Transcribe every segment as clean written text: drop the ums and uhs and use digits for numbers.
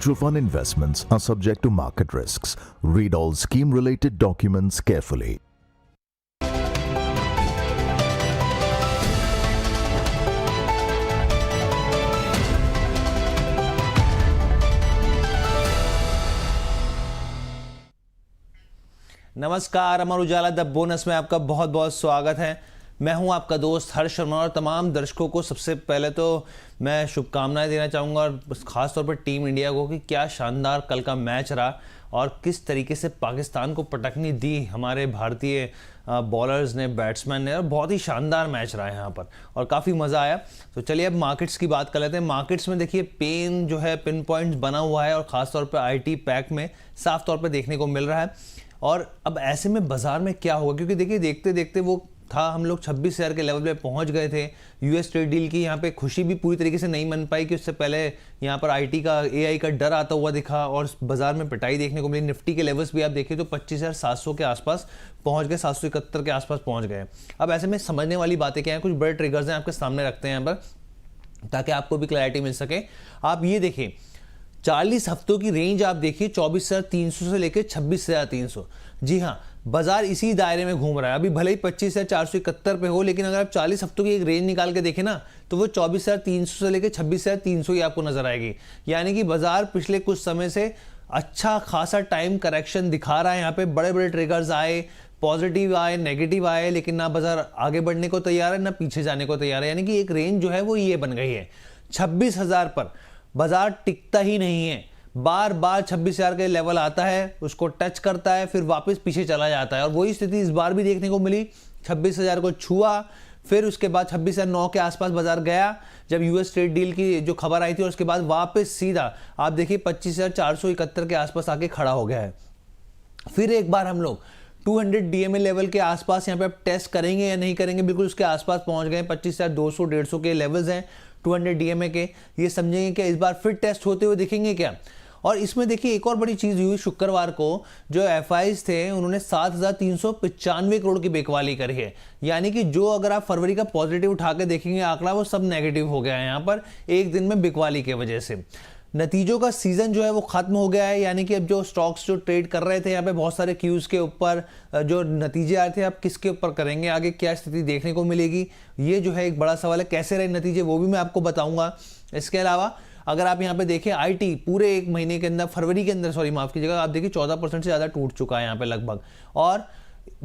Mutual fund investments are subject to market risks. Read all scheme-related documents carefully. नमस्कार, Amar Ujala the bonus में आपका बहुत बहुत स्वागत है। मैं हूं आपका दोस्त हर्ष शर्मा और तमाम दर्शकों को सबसे पहले तो मैं शुभकामनाएं देना चाहूँगा और ख़ास तौर पर टीम इंडिया को कि क्या शानदार कल का मैच रहा और किस तरीके से पाकिस्तान को पटकनी दी हमारे भारतीय बॉलर्स ने, बैट्समैन ने, और बहुत ही शानदार मैच रहा है यहाँ पर और काफ़ी मज़ा आया। तो चलिए अब मार्केट्स की बात कर लेते हैं। मार्केट्स में देखिए पेन जो है, पिन पॉइंट्स बना हुआ है और ख़ास तौर पर IT पैक में साफ तौर पर देखने को मिल रहा है। और अब ऐसे में बाजार में क्या होगा, क्योंकि देखिए देखते देखते वो था, हम लोग 26,000 के लेवल पे पहुंच गए थे। US ट्रेड डील की यहाँ पे खुशी भी पूरी तरीके से नहीं मन पाई कि उससे पहले यहाँ पर IT का, AI का डर आता हुआ दिखा और बाजार में पिटाई देखने को मिली। निफ्टी के लेवल्स भी आप देखिए तो 25,700 के आसपास पहुंच गए, 771 के आसपास पहुंच गए। अब ऐसे में समझने वाली बातें क्या है, कुछ बड़े ट्रिगर्स हैं आपके सामने रखते हैं यहाँ पर ताकि आपको भी क्लैरिटी मिल सके। आप ये देखिए 40 हफ्तों की रेंज आप देखिए 24,300 से लेकर 26,300। जी हाँ, बाजार इसी दायरे में घूम रहा है। अभी भले ही 25,471 पे हो, लेकिन अगर आप 40 हफ्तों की एक रेंज निकाल के देखें ना तो वो 24,300 से लेकर 26,300 ही आपको नजर आएगी। यानी कि बाजार पिछले कुछ समय से अच्छा खासा टाइम करेक्शन दिखा रहा है। यहाँ पे बड़े बड़े ट्रिगर्स आए, पॉजिटिव आए, नेगेटिव आए, लेकिन ना बाजार आगे बढ़ने को तैयार है ना पीछे जाने को तैयार है। यानी कि एक रेंज जो है वो ये बन गई है। 26,000 पर बाजार टिकता ही नहीं है, बार बार 26,000 के लेवल आता है, उसको टच करता है, फिर वापस पीछे चला जाता है। और वही स्थिति इस बार भी देखने को मिली। 26,000 को छुआ, फिर उसके बाद 26,009 के आसपास बाजार गया जब US ट्रेड डील की जो खबर आई थी, और उसके बाद वापस सीधा आप देखिए 25,471 के आसपास आके खड़ा हो गया है। फिर एक बार हम लोग 200 DMA लेवल के आसपास यहाँ पे आप टेस्ट करेंगे या नहीं करेंगे, बिल्कुल उसके आसपास पहुंच गए। 25,200 150 के लेवल्स हैं 200 DMA के। ये समझेंगे कि इस बार फिर टेस्ट होते हुए दिखेंगे क्या। और इसमें देखिए एक और बड़ी चीज हुई, शुक्रवार को जो FIs थे उन्होंने 7,395 करोड़ की बिकवाली करी है। यानी कि जो अगर आप फरवरी का पॉजिटिव उठा के देखेंगे आंकड़ा, वो सब नेगेटिव हो गया है यहाँ पर एक दिन में बिकवाली की वजह से। नतीजों का सीजन जो है वो खत्म हो गया है। यानी कि अब जो स्टॉक्स जो ट्रेड कर रहे थे यहाँ पे बहुत सारे क्यूज के ऊपर जो नतीजे आए थे, अब किसके ऊपर करेंगे, आगे क्या स्थिति देखने को मिलेगी, ये जो है एक बड़ा सवाल है। कैसे रहे नतीजे वो भी मैं आपको बताऊंगा। इसके अलावा अगर आप यहाँ पे देखें IT पूरे एक महीने के अंदर, फरवरी के अंदर, सॉरी माफ कीजिएगा, आप देखिए 14% से ज़्यादा टूट चुका है यहाँ पे लगभग। और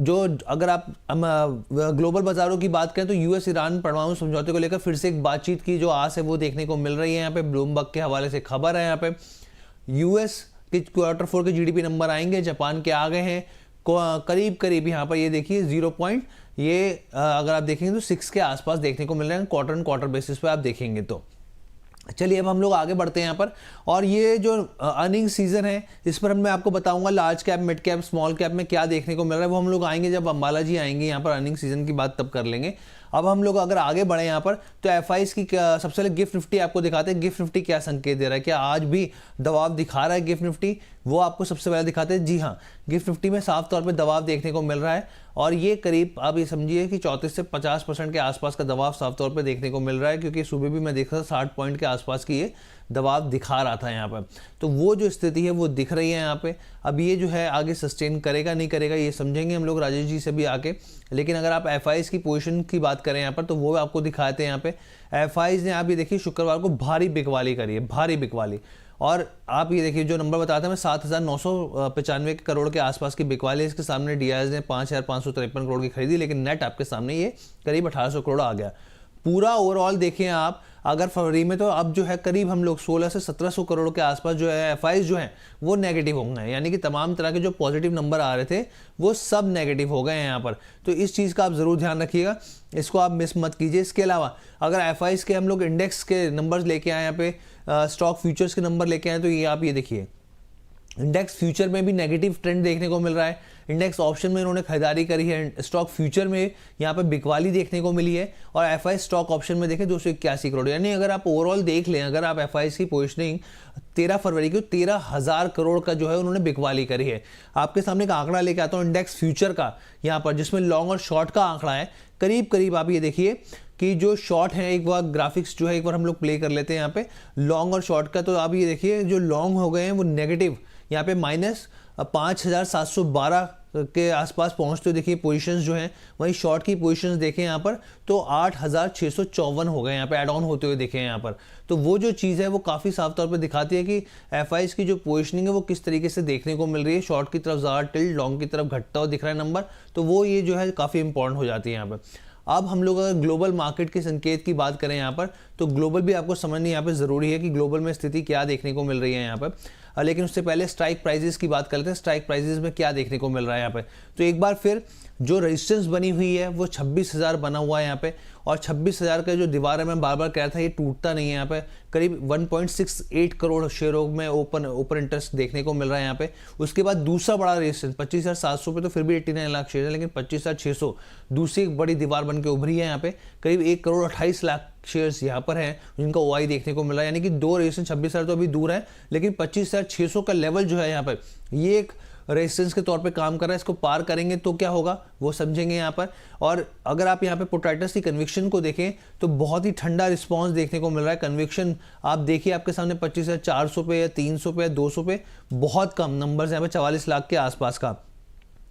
जो अगर आप ग्लोबल बाजारों की बात करें तो US ईरान परमाणु समझौते को लेकर फिर से एक बातचीत की जो आस है वो देखने को मिल रही है। यहाँ पे ब्लूमबर्ग के हवाले से खबर है। यहाँ पे US के Q4 के GDP नंबर आएंगे, जापान के आ गए हैं करीब करीब। यहाँ पर ये देखिए 0 पॉइंट, ये अगर आप देखेंगे तो 6 के आसपास देखने को मिल रहे हैं क्वार्टर बेसिस पे आप देखेंगे तो। चलिए अब हम लोग आगे बढ़ते हैं यहाँ पर। और ये जो अर्निंग सीजन है इस पर मैं आपको बताऊंगा large cap, mid cap, small cap में क्या देखने को मिल रहा है। वो हम लोग आएंगे जब अंबाला जी आएंगे यहाँ पर, अर्निंग सीजन की बात तब कर लेंगे। अब हम लोग अगर आगे बढ़े यहाँ पर तो FIs की सबसे पहले गिफ्ट निफ्टी आपको दिखाते हैं। गिफ्ट निफ्टी क्या संकेत दे रहा है, क्या आज भी दबाव दिखा रहा है गिफ्ट निफ्टी, वो आपको सबसे पहले दिखाते हैं। जी हाँ, गिफ्ट निफ्टी में साफ तौर पे दबाव देखने को मिल रहा है और ये करीब आप ये समझिए कि 34 से 50% के आसपास का दबाव साफ तौर पे देखने को मिल रहा है, क्योंकि सुबह भी मैं देख रहा था 60 पॉइंट के आसपास की ये दबाव दिखा रहा था यहाँ पर। तो वो जो स्थिति है वो दिख रही है यहाँ पे। अब ये जो है आगे सस्टेन करेगा नहीं करेगा ये समझेंगे हम लोग राजेश जी से भी आके। लेकिन अगर आप FIs की पोजीशन की बात करें यहाँ पर तो वो आपको दिखाते हैं। यहाँ पे FIs ने आप ये देखिए शुक्रवार को भारी बिकवाली करी है, भारी बिकवाली। और आप ये देखिए जो नंबर बताते हैं मैं 7,995 करोड़ के आसपास की बिकवाली, इसके सामने DIs ने 5,553 करोड़ की खरीदी, लेकिन नेट आपके सामने ये करीब 1,800 करोड़ आ गया। पूरा ओवरऑल देखें आप अगर फरवरी में, तो अब जो है करीब हम लोग 16 से 1700 करोड़ के आसपास जो है FIs जो हैं वो नेगेटिव हो गए। यानी कि तमाम तरह के जो पॉजिटिव नंबर आ रहे थे वो सब नेगेटिव हो गए हैं यहाँ पर। तो इस चीज़ का आप ज़रूर ध्यान रखिएगा, इसको आप मिस मत कीजिए। इसके अलावा अगर FIs के हम लोग इंडेक्स के नंबर्स लेके आए, यहाँ पे स्टॉक फ्यूचर्स के नंबर लेके आए, तो ये आप ये देखिए इंडेक्स फ्यूचर में भी नेगेटिव ट्रेंड देखने को मिल रहा है। इंडेक्स ऑप्शन में इन्होंने खरीदारी करी है, स्टॉक फ्यूचर में यहाँ पे बिकवाली देखने को मिली है, और एफआई स्टॉक ऑप्शन में देखें 281 करोड़। यानी अगर आप ओवरऑल देख लें, अगर आप एफआई की पोजिशनिंग 13 फरवरी को 13,000 करोड़ का जो है उन्होंने बिकवाली करी है। आपके सामने एक आंकड़ा लेके आता हूँ इंडेक्स फ्यूचर का यहाँ पर, जिसमें लॉन्ग और शॉर्ट का आंकड़ा है। करीब करीब आप ये देखिए कि जो शॉर्ट है, एक बार ग्राफिक्स जो है एक बार हम लोग प्ले कर लेते हैं यहाँ पे लॉन्ग और शॉर्ट का। तो आप ये देखिए जो लॉन्ग हो गए हैं वो नेगेटिव यहाँ पे -5,712 के आसपास पहुंचते देखिए पोजीशंस जो हैं। वहीं शॉर्ट की पोजीशंस देखें यहाँ पर तो 8,654 हो गए यहाँ पे ऐड ऑन होते हुए देखें यहाँ पर। तो वो जो चीज़ है वो काफ़ी साफ तौर पे दिखाती है कि एफआईज की जो पोजीशनिंग है वो किस तरीके से देखने को मिल रही है। शॉर्ट की तरफ ज़्यादा टिल्ट, लॉन्ग की तरफ घटता हुआ दिख रहा है नंबर, तो वो ये जो है काफ़ी इंपॉर्टेंट हो जाती है यहाँ पर। अब हम लोग अगर ग्लोबल मार्केट के संकेत की बात करें यहाँ पर, तो ग्लोबल भी आपको समझनी यहाँ पे ज़रूरी है कि ग्लोबल में स्थिति क्या देखने को मिल रही है यहाँ पर। लेकिन उससे पहले स्ट्राइक प्राइजेस की बात करते हैं। स्ट्राइक प्राइजेस में क्या देखने को मिल रहा है यहाँ पे, तो एक बार फिर जो रेजिस्टेंस बनी हुई है वो 26,000 बना हुआ है यहाँ पे, और 26,000 का जो दीवार है, मैं बार बार कह रहा था ये टूटता नहीं है यहाँ पे। करीब 1.68 करोड़ शेयरों में ओपन इंटरेस्ट देखने को मिल रहा है यहाँ पे। उसके बाद दूसरा बड़ा रेजिस्टेंस 25,700 पे, तो फिर भी 89 लाख शेयर है, लेकिन 25,600 दूसरी बड़ी दीवार बन के उभरी है यहाँ पे। करीब 1,28,00,000 शेयर्स यहाँ पर हैं जिनका ओआई देखने को मिल रहा है। यानी कि दो रेजिस्टेंस 26,000 तो अभी दूर है, लेकिन 25,600 का लेवल जो है यहाँ पर, ये एक रेजिस्टेंस के तौर पे काम कर रहा है। इसको पार करेंगे तो क्या होगा वो समझेंगे यहाँ पर। और अगर आप यहाँ पे पोर्ट्राइटर्स की कन्विक्शन को देखें तो बहुत ही ठंडा रिस्पांस देखने को मिल रहा है। कन्विक्शन आप देखिए आपके सामने 25,400 पे या 300 पे या 200 पे, बहुत कम नंबर्स यहाँ पे 44 लाख के आसपास का।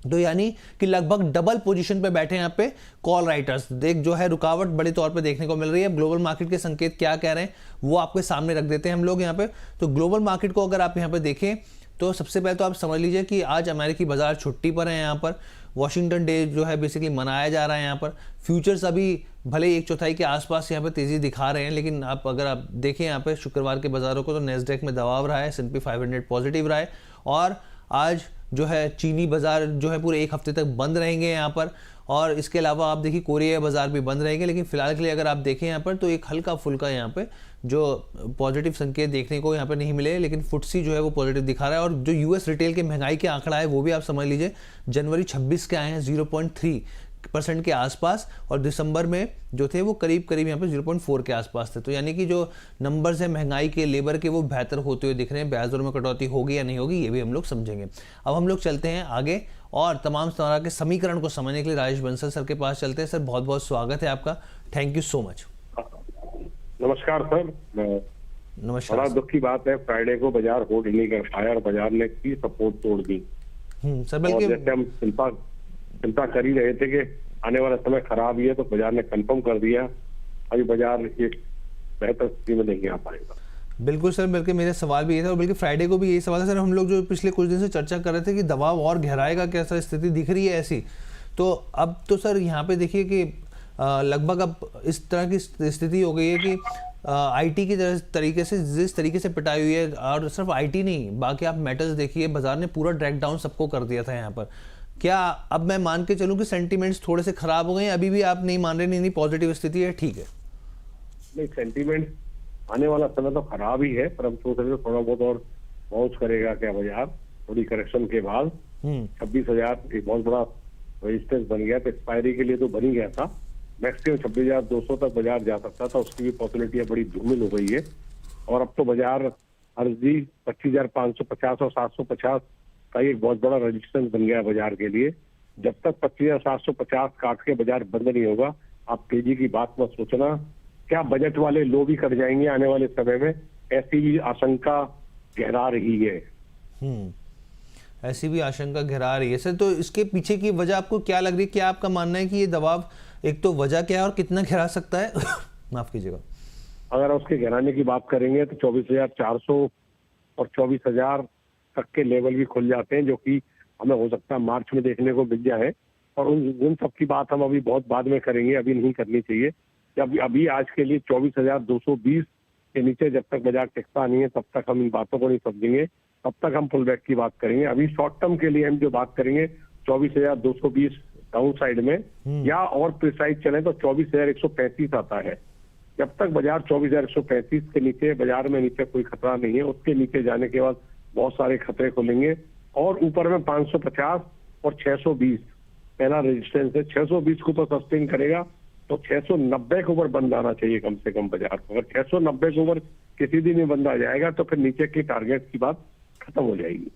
तो यानी कि लगभग डबल पोजीशन पे बैठे हैं यहाँ पे कॉल राइटर्स। देख जो है रुकावट बड़े तौर पे देखने को मिल रही है। ग्लोबल मार्केट के संकेत क्या कह रहे हैं वो आपके सामने रख देते हैं हम लोग यहाँ पे। तो ग्लोबल मार्केट को अगर आप यहाँ पे देखें तो सबसे पहले तो आप समझ लीजिए कि आज अमेरिकी बाजार छुट्टी पर है यहाँ पर। वॉशिंगटन डे जो है बेसिकली मनाया जा रहा है यहाँ पर। फ्यूचर्स अभी भले 1/4 के आसपास यहाँ पे तेजी दिखा रहे हैं, लेकिन अगर आप देखें यहाँ पे शुक्रवार के बाजारों को तो नेस्डेक में दबाव रहा है, S&P 500 पॉजिटिव रहा है, और आज जो है चीनी बाजार जो है पूरे एक हफ्ते तक बंद रहेंगे यहाँ पर। और इसके अलावा आप देखिए कोरिया बाजार भी बंद रहेंगे। लेकिन फिलहाल के लिए अगर आप देखें यहाँ पर तो एक हल्का फुल्का यहाँ पे जो पॉजिटिव संकेत देखने को यहाँ पे नहीं मिले, लेकिन फुटसी जो है वो पॉजिटिव दिखा रहा है। और जो यूएस रिटेल के महंगाई के आंकड़ा है वो भी आप समझ लीजिए जनवरी 26 के आए हैं 0.3% के आसपास, और दिसंबर में जो थे वो करीब यहाँ पे 0.4 के आसपास थे। तो यानी कि जो नंबर्स है महंगाई के, लेबर के, वो बेहतर होते हुए दिख रहे हैं। ब्याज दरों में कटौती होगी या नहीं होगी ये भी हम लोग समझेंगे। अब हम लोग चलते हैं आगे और तमाम तरह के समीकरण को समझने के लिए राजेश बंसल सर के पास चलते हैं। सर बहुत बहुत स्वागत है आपका, थैंक यू सो मच। नमस्कार सर। नमस्कार। बड़ा दुख की बात है, फ्राइडे को बाजार होल्ड नहीं कर पाया और बाजार ने की सपोर्ट तोड़ दी। सर बल्कि जैसे हम चिंता कर ही रहे थे कि आने वाला समय खराब ही है, तो बाजार ने कंफर्म कर दिया अभी बाजार एक बेहतर स्थिति में नहीं आ पाएगा। बिल्कुल सर, बल्कि मेरा सवाल भी ये था, और बल्कि फ्राइडे को भी यही सवाल है सर। हम लोग जो पिछले कुछ दिन से चर्चा कर रहे थे कि दबाव और गहराएगा, क्या सर स्थिति दिख रही है ऐसी? तो अब तो सर यहाँ पे देखिए कि लगभग अब इस तरह की स्थिति हो गई है कि आईटी की तरीके से जिस तरीके से पिटाई हुई है, और सिर्फ आईटी नहीं बाकी आप मेटल्स देखिए, बाजार ने पूरा ड्रैग डाउन सबको कर दिया था यहाँ पर। क्या अब मैं मान के चलूँ कि सेंटीमेंट्स थोड़े से खराब हो गए हैं? अभी भी आप नहीं मान रहे? नहीं पॉजिटिव स्थिति है, ठीक है? नहीं, सेंटीमेंट आने वाला समय तो खराब ही है, पर हम सोच रहे थे थोड़ा बहुत और बाउंस करेगा क्या बाजार थोड़ी करेक्शन के बाद। 26,000 एक बहुत बड़ा रेजिस्टेंस बन गया, तो एक्सपायरी के लिए तो बन ही गया था। मैक्सिमम 26,200 तक बाजार जा सकता था, उसकी भी पॉसिबिलिटी बड़ी धूमिल हो गई है। और अब तो बाजार अर्जी 25,550 और 750 का एक बहुत बड़ा रेजिस्टेंस बन गया बाजार के लिए। जब तक 25,750 काट के बाजार बंद नहीं होगा, आप तेजी की बात मत सोचना। क्या बजट वाले लो भी कर जाएंगे आने वाले समय में, ऐसी भी आशंका गहरा रही है। ऐसी भी आशंका गहरा रही है सर। तो इसके पीछे की वजह आपको क्या लग रही है? क्या आपका मानना है कि ये दबाव एक तो वजह क्या है और कितना गहरा सकता है? माफ कीजिएगा। अगर उसके गहराने की बात करेंगे तो 24,400 और 24,000 तक के लेवल भी खुल जाते हैं, जो कि हमें हो सकता है मार्च में देखने को मिल जाए। और उन सब की बात हम अभी बहुत बाद में करेंगे, अभी नहीं करनी चाहिए। जब अभी आज के लिए 24,220 के नीचे जब तक बाजार टिकता नहीं है तब तक हम इन बातों को नहीं समझेंगे, तब तक हम पुल बैक की बात करेंगे। अभी शॉर्ट टर्म के लिए हम जो बात करेंगे 24,220 डाउन साइड में, या और प्रिसाइज चले तो 24,135 आता है। जब तक बाजार 24,135 के नीचे, बाजार में नीचे कोई खतरा नहीं है, उसके नीचे जाने के बाद बहुत सारे खतरे खुलेंगे। और ऊपर में 550 और 620 पहला रेजिस्टेंस है। 620 को ऊपर सस्टेन करेगा तो 690 के ऊपर बंद आना चाहिए कम से कम बाजार को। अगर 690 के ऊपर किसी दिन में बंद आ जाएगा तो फिर नीचे की टारगेट की बात खत्म हो जाएगी।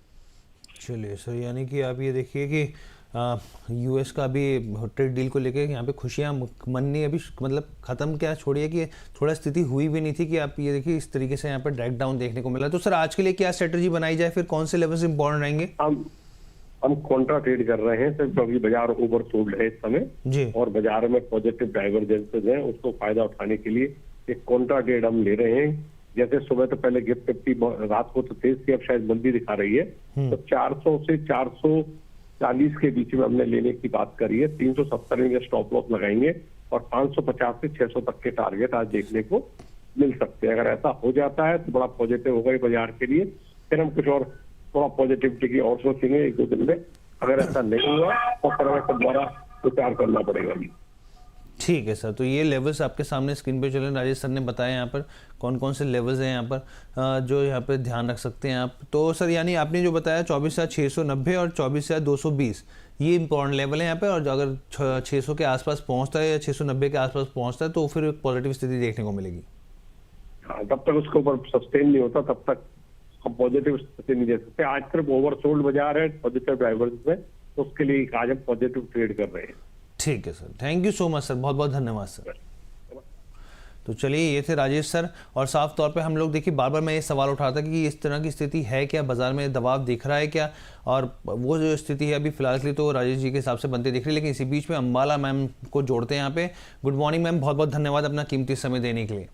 चलिए सर, यानी कि आप ये देखिए कि यूएस का अभी ट्रेड डील को लेके यहाँ पे खुशियाँ मननी अभी मतलब ख़त्म, क्या छोड़िए कि थोड़ा स्थिति हुई भी नहीं थी कि आप ये देखिए इस तरीके से यहाँ पे ड्रैग डाउन देखने को मिला। तो सर आज के लिए क्या स्ट्रेटजी बनाई जाए, फिर कौन से लेवल्स इंपॉर्टेंट रहेंगे? हम कॉन्ट्रा ट्रेड कर रहे हैं सिर्फ, क्योंकि बाजार ओवर सोल्ड है इस समय जी, और बाजार में पॉजिटिव डाइवर्जेंसेस हैं, उसको फायदा उठाने के लिए एक कॉन्ट्रा ट्रेड हम ले रहे हैं। जैसे सुबह तो पहले गिफ्ट 50 रात को तो तेज थी, अब शायद मंदी दिखा रही है, तो 400 से 440 के बीच में हमने लेने की बात करी है। 370 में स्टॉप लॉस लगाएंगे और 550 से 600 तक के टारगेट आज देखने को मिल सकते हैं। अगर ऐसा हो जाता है तो बड़ा पॉजिटिव होगा ये बाजार के लिए। फिर हम कुछ और थोड़ा पॉजिटिविटी की और सोचेंगे 1-2 दिन में। अगर ऐसा नहीं हुआ तो फिर हमें दोबारा विचार करना पड़ेगा। ठीक है सर, तो ये लेवल्स आपके सामने स्क्रीन पे चल रहे हैं, राजेश सर ने बताया यहाँ पर कौन कौन से लेवल्स हैं यहाँ पर जो यहाँ पर ध्यान रख सकते हैं आप। तो सर यानी आपने जो बताया 24,690 और 24,220 ये इंपॉर्टेंट लेवल है यहाँ पे, और अगर 600 के आसपास पहुँचता है या 690 के आसपास पहुँचता है तो फिर एक पॉजिटिव स्थिति देखने को मिलेगी। हाँ, जब तक उसके ऊपर सस्टेन नहीं होता तब तक हम पॉजिटिव स्थिति नहीं दे सकते। आज सिर्फ ओवरसोल्ड बाजार है पॉजिटिव ड्राइवर्स में, तो उसके लिए आज हम पॉजिटिव ट्रेड कर रहे हैं। ठीक है sir, thank you so much sir, बहुत बहुत धन्यवाद सर। तो चलिए ये थे राजेश सर, और साफ तौर पे हम लोग देखिए बार बार मैं ये सवाल उठा था कि इस तरह की स्थिति है क्या, बाजार में दबाव दिख रहा है क्या, और वो जो स्थिति है अभी फिलहाल के लिए तो राजेश जी के हिसाब से बनते दिख रही है। लेकिन इसी बीच में अंबाला मैम को जोड़ते हैं यहाँ पे। गुड मॉर्निंग मैम, बहुत बहुत धन्यवाद अपना कीमती समय देने के लिए।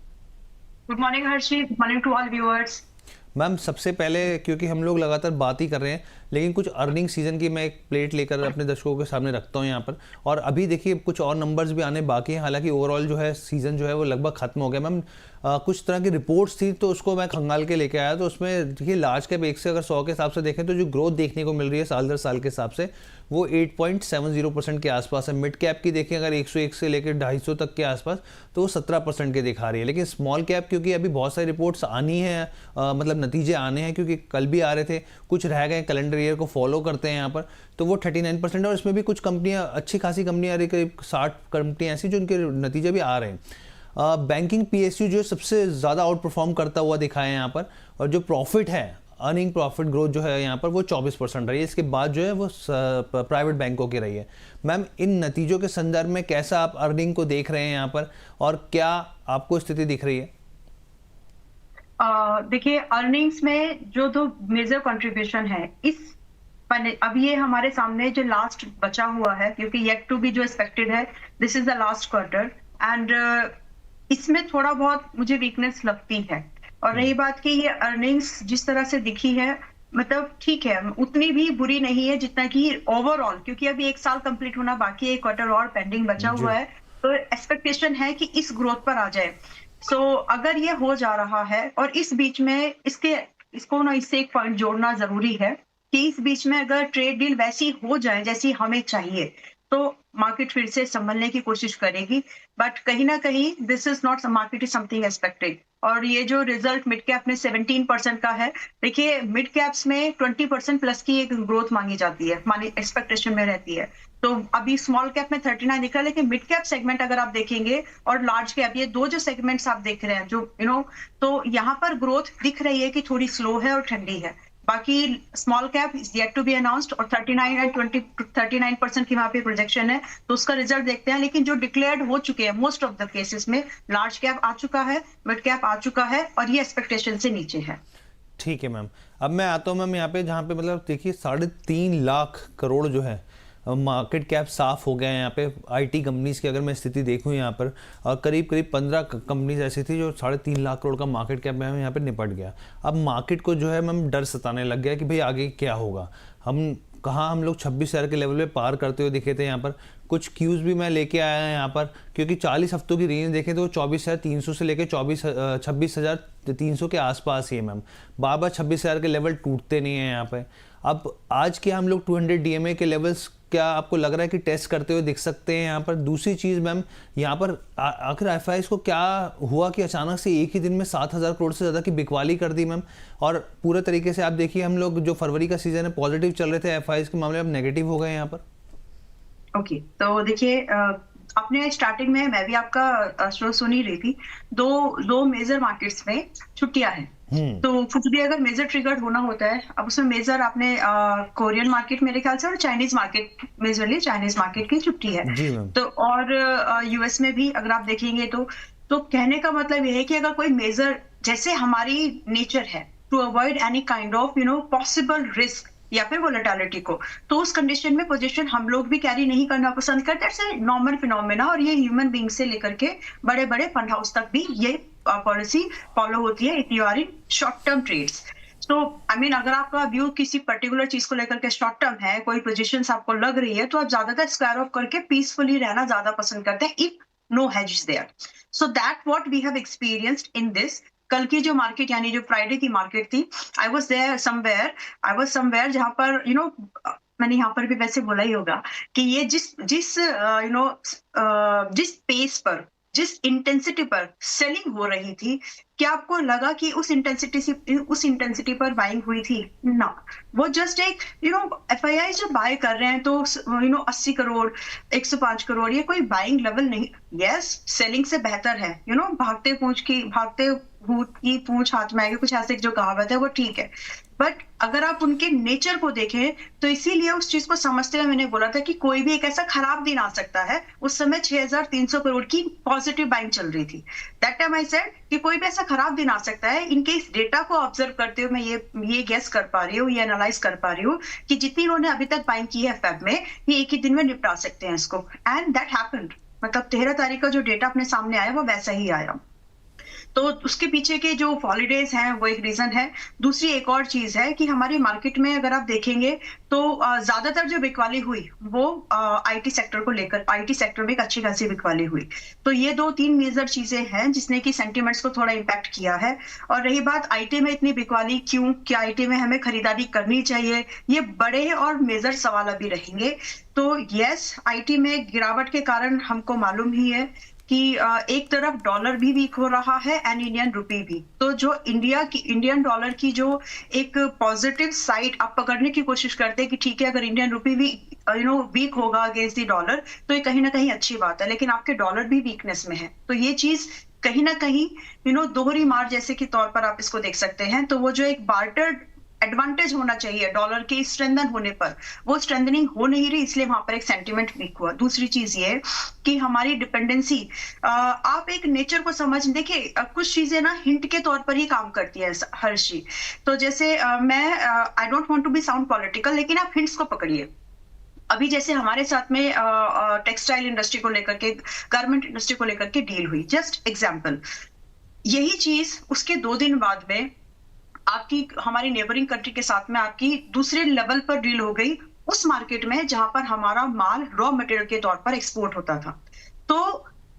Good morning Harshit, good morning to all viewers. Ma'am सबसे पहले क्योंकि हम लोग लगातार बात ही कर रहे हैं, लेकिन कुछ अर्निंग सीजन की मैं एक प्लेट लेकर अपने दर्शकों के सामने रखता हूं यहाँ पर, और अभी देखिए कुछ और नंबर्स भी आने बाकी हैं। हालांकि ओवरऑल जो है सीजन जो है वो लगभग खत्म हो गया। मैम कुछ तरह की रिपोर्ट्स थी तो उसको मैं खंगाल के लेके आया, तो उसमें देखिए लार्ज कैप 1 से अगर 100 के हिसाब से देखें तो जो ग्रोथ देखने को मिल रही है साल दर साल के हिसाब से वो 8.70% के आसपास है। मिड कैप की देखें अगर 101 से लेकर 250 तक के आसपास तो वो 17% के दिखा रही है। लेकिन स्मॉल कैप क्योंकि अभी बहुत सारी रिपोर्ट्स आनी है, मतलब नतीजे आने हैं, क्योंकि कल भी आ रहे थे, कुछ रह गए, कैलेंडर ईयर को फॉलो करते हैं यहाँ पर, तो वो 39% है। और इसमें भी कुछ कंपनियां, अच्छी खासी कंपनियां आ रही, करीब 60 कंपनियां ऐसी जो उनके नतीजे भी आ रहे हैं। बैंकिंग PSU जो सबसे ज़्यादा आउट परफॉर्म करता हुआ दिखा है यहाँ पर, और जो प्रॉफिट है, अर्निंग प्रॉफिट ग्रोथ जो है यहाँ पर वो 24% रही है। इसके बाद जो है वो प्राइवेट बैंकों की रही है। मैम इन नतीजों के संदर्भ में कैसा आप अर्निंग को देख रहे हैं यहाँ पर, और क्या आपको स्थिति दिख रही है? देखिए अर्निंग्स में जो दो मेजर कंट्रीब्यूशन है इस अब ये हमारे सामने जो लास्ट बचा हुआ है, क्योंकि येट टू बी जो एक्सपेक्टेड है, this is the last quarter, and इसमें थोड़ा बहुत मुझे वीकनेस लगती है। और रही बात कि ये अर्निंग्स जिस तरह से दिखी है, मतलब ठीक है, उतनी भी बुरी नहीं है जितना कि ओवरऑल, क्योंकि अभी 1 साल कंप्लीट होना बाकी है, 1 क्वार्टर और पेंडिंग बचा हुआ है, तो एक्सपेक्टेशन है कि इस ग्रोथ पर आ जाए। सो अगर ये हो जा रहा है, और इस बीच में इसको ना इससे एक पॉइंट जोड़ना जरूरी है कि इस बीच में अगर ट्रेड डील वैसी हो जाए जैसी हमें चाहिए तो मार्केट फिर से संभलने की कोशिश करेगी। बट कहीं ना कहीं this is not market is something expected. और ये जो रिजल्ट मिड कैप में 17% का है, देखिए मिड कैप्स में 20% प्लस की एक ग्रोथ मांगी जाती है, मानी एक्सपेक्टेशन में रहती है। तो अभी स्मॉल कैप में 39 दिख रहा है, लेकिन मिड कैप सेगमेंट अगर आप देखेंगे और लार्ज कैप, ये दो जो सेगमेंट्स आप देख रहे हैं जो तो यहाँ पर ग्रोथ दिख रही है कि थोड़ी स्लो है और ठंडी है। बाकी small cap is yet to be announced, और 39% की वहां पे प्रोजेक्शन है, तो उसका रिजल्ट देखते हैं। लेकिन जो डिक्लेयर्ड हो चुके हैं मोस्ट ऑफ द केसेस में, लार्ज कैप आ चुका है, मिड कैप आ चुका है, और ये एक्सपेक्टेशन से नीचे है। ठीक है मैम, अब मैं आता हूँ मैम यहाँ पे, जहाँ पे मतलब देखिए 3.5 लाख करोड़ जो है मार्केट कैप साफ हो गया है यहाँ पे। IT कंपनीज की अगर मैं स्थिति देखूँ यहाँ पर, और करीब 15 कंपनीज ऐसी थी जो 3.5 लाख करोड़ का मार्केट कैप में यहाँ पे निपट गया। अब मार्केट को जो है मैम डर सताने लग गया कि भाई आगे क्या होगा। हम लोग 26,000 के लेवल पे पार करते हुए दिखे थे यहाँ पर। कुछ क्यूज भी मैं लेके आया है यहाँ पर, क्योंकि 40 हफ्तों की रेंज देखें तो 24,300 से लेकर 26,300 के आसपास ही है मैम। बार 26,000 के लेवल टूटते नहीं है यहाँ पे। अब आज के हम लोग 200 DMA के लेवल्स क्या आपको लग रहा है कि टेस्ट करते हुए दिख सकते हैं यहाँ पर? दूसरी चीज़ मैम, यहाँ पर आखिर एफआईआईज को क्या हुआ कि अचानक से एक ही दिन में 7,000 करोड़ से ज़्यादा की बिकवाली कर दी मैम? और पूरे तरीके से आप देखिए, हम लोग जो फरवरी का सीजन है पॉजिटिव चल रहे थे एफआईआईज के मामले में, अब नेगेटिव हो गए यहाँ पर। ओके, तो देखिए, अपने स्टार्टिंग में मैं भी आपका शो सुन ही रही थी, दो मेजर मार्केट्स में छुट्टियां हैं। तो कुछ भी अगर मेजर ट्रिगर होना होता है, अब उसमें मेजर आपने कोरियन मार्केट मेरे ख्याल से और Chinese market, majorly Chinese market की छुट्टी है। तो और यूएस में भी अगर आप देखेंगे तो कहने का मतलब ये है कि अगर कोई मेजर, जैसे हमारी नेचर है to avoid any kind of possible risk या फिर वोलेटिलिटी को, तो उस कंडीशन में पोजीशन हम लोग भी कैरी नहीं करना पसंद करते। इट्स ए नॉर्मल फिनोमेना, और ये ह्यूमन बीइंग से लेकर के बड़े बड़े फंड हाउस तक भी ये पॉलिसी फॉलो होती है if you are in short term trades. तो आई मीन, अगर आपका व्यू किसी पर्टिकुलर चीज को लेकर के शॉर्ट टर्म है, कोई पोजीशन आपको लग रही है, तो आप ज्यादातर स्क्वायर ऑफ करके पीसफुली रहना ज्यादा पसंद करते हैं if no hedge is there. So that what we have experienced in this. कल की जो मार्केट, यानी जो फ्राइडे की मार्केट थी, आई वॉज समवेयर जहां पर मैंने यहाँ पर भी वैसे बोला ही होगा कि ये जिस पेस पर, जिस इंटेंसिटी पर सेलिंग हो रही थी, क्या आपको लगा कि उस इंटेंसिटी पर बाइंग हुई थी? ना, वो जस्ट एक एफआईआई जब बाय कर रहे हैं तो 80 करोड़ 105 करोड़, ये कोई बाइंग लेवल नहीं। यस, सेलिंग से बेहतर है, भागते भूत की पूंछ हाथ में आएगी, कुछ ऐसे जो कहावत है वो ठीक है। बट अगर आप उनके नेचर को देखें तो इसीलिए उस चीज को समझते हुए मैंने बोला था कि कोई भी एक ऐसा खराब दिन आ सकता है। उस समय 6,300 करोड़ की पॉजिटिव बाइंग चल रही थी। दैट टाइम आई सेड कि कोई भी ऐसा खराब दिन आ सकता है। इनके इस डेटा को ऑब्जर्व करते हुए मैं ये गेस कर पा रही हूँ, ये एनालाइज कर पा रही हूँ कि जितनी इन्होंने अभी तक बाइंग की है फेब में, ये एक ही दिन में निपटा सकते हैं इसको। एंड दैट हैपेंड, मतलब 13 तारीख का जो डेटा अपने सामने आया वो वैसा ही आया। तो उसके पीछे के जो हॉलीडेज हैं वो एक रीजन है। दूसरी एक और चीज है कि हमारी मार्केट में अगर आप देखेंगे तो ज्यादातर जो बिकवाली हुई वो आईटी सेक्टर को लेकर, आईटी सेक्टर में एक अच्छी खासी बिकवाली हुई। तो ये 2-3 मेजर चीजें हैं जिसने कि सेंटिमेंट्स को थोड़ा इम्पैक्ट किया है। और रही बात आईटी में इतनी बिकवाली क्यों, क्या आईटी में हमें खरीदारी करनी चाहिए, ये बड़े और मेजर सवाल अभी रहेंगे। तो यस, आईटी में गिरावट के कारण हमको मालूम ही है कि एक तरफ डॉलर भी वीक हो रहा है एंड इंडियन रुपी भी। तो जो इंडियन डॉलर की जो एक पॉजिटिव साइड आप पकड़ने की कोशिश करते हैं कि ठीक है, अगर इंडियन रुपी भी वीक होगा अगेंस्ट द डॉलर तो ये कहीं ना कहीं अच्छी बात है, लेकिन आपके डॉलर भी वीकनेस में है। तो ये चीज कहीं ना कहीं दोहरी मार जैसे के तौर पर आप इसको देख सकते हैं। तो वो जो एक बार्टर एडवांटेज होना चाहिए डॉलर के स्ट्रेंथन होने पर, वो स्ट्रेंथनिंग हो नहीं रही, इसलिए वहां पर एक सेंटीमेंट वीक हुआ। दूसरी चीज ये कि हमारी डिपेंडेंसी, आप एक नेचर को समझ, देखिए कुछ चीजें ना हिंट के तौर पर ही काम करती है हर्षी। तो जैसे मैं I don't want to be sound political, लेकिन आप हिंट्स को पकड़िए। अभी जैसे हमारे साथ में टेक्सटाइल इंडस्ट्री को लेकर के, गारमेंट इंडस्ट्री को लेकर के डील हुई, जस्ट एग्जाम्पल। यही चीज उसके 2 दिन बाद में आपकी हमारी नेबरिंग कंट्री के साथ में आपकी दूसरे लेवल पर डील हो गई, उस मार्केट में जहां पर हमारा माल रॉ मटेरियल के तौर पर एक्सपोर्ट होता था। तो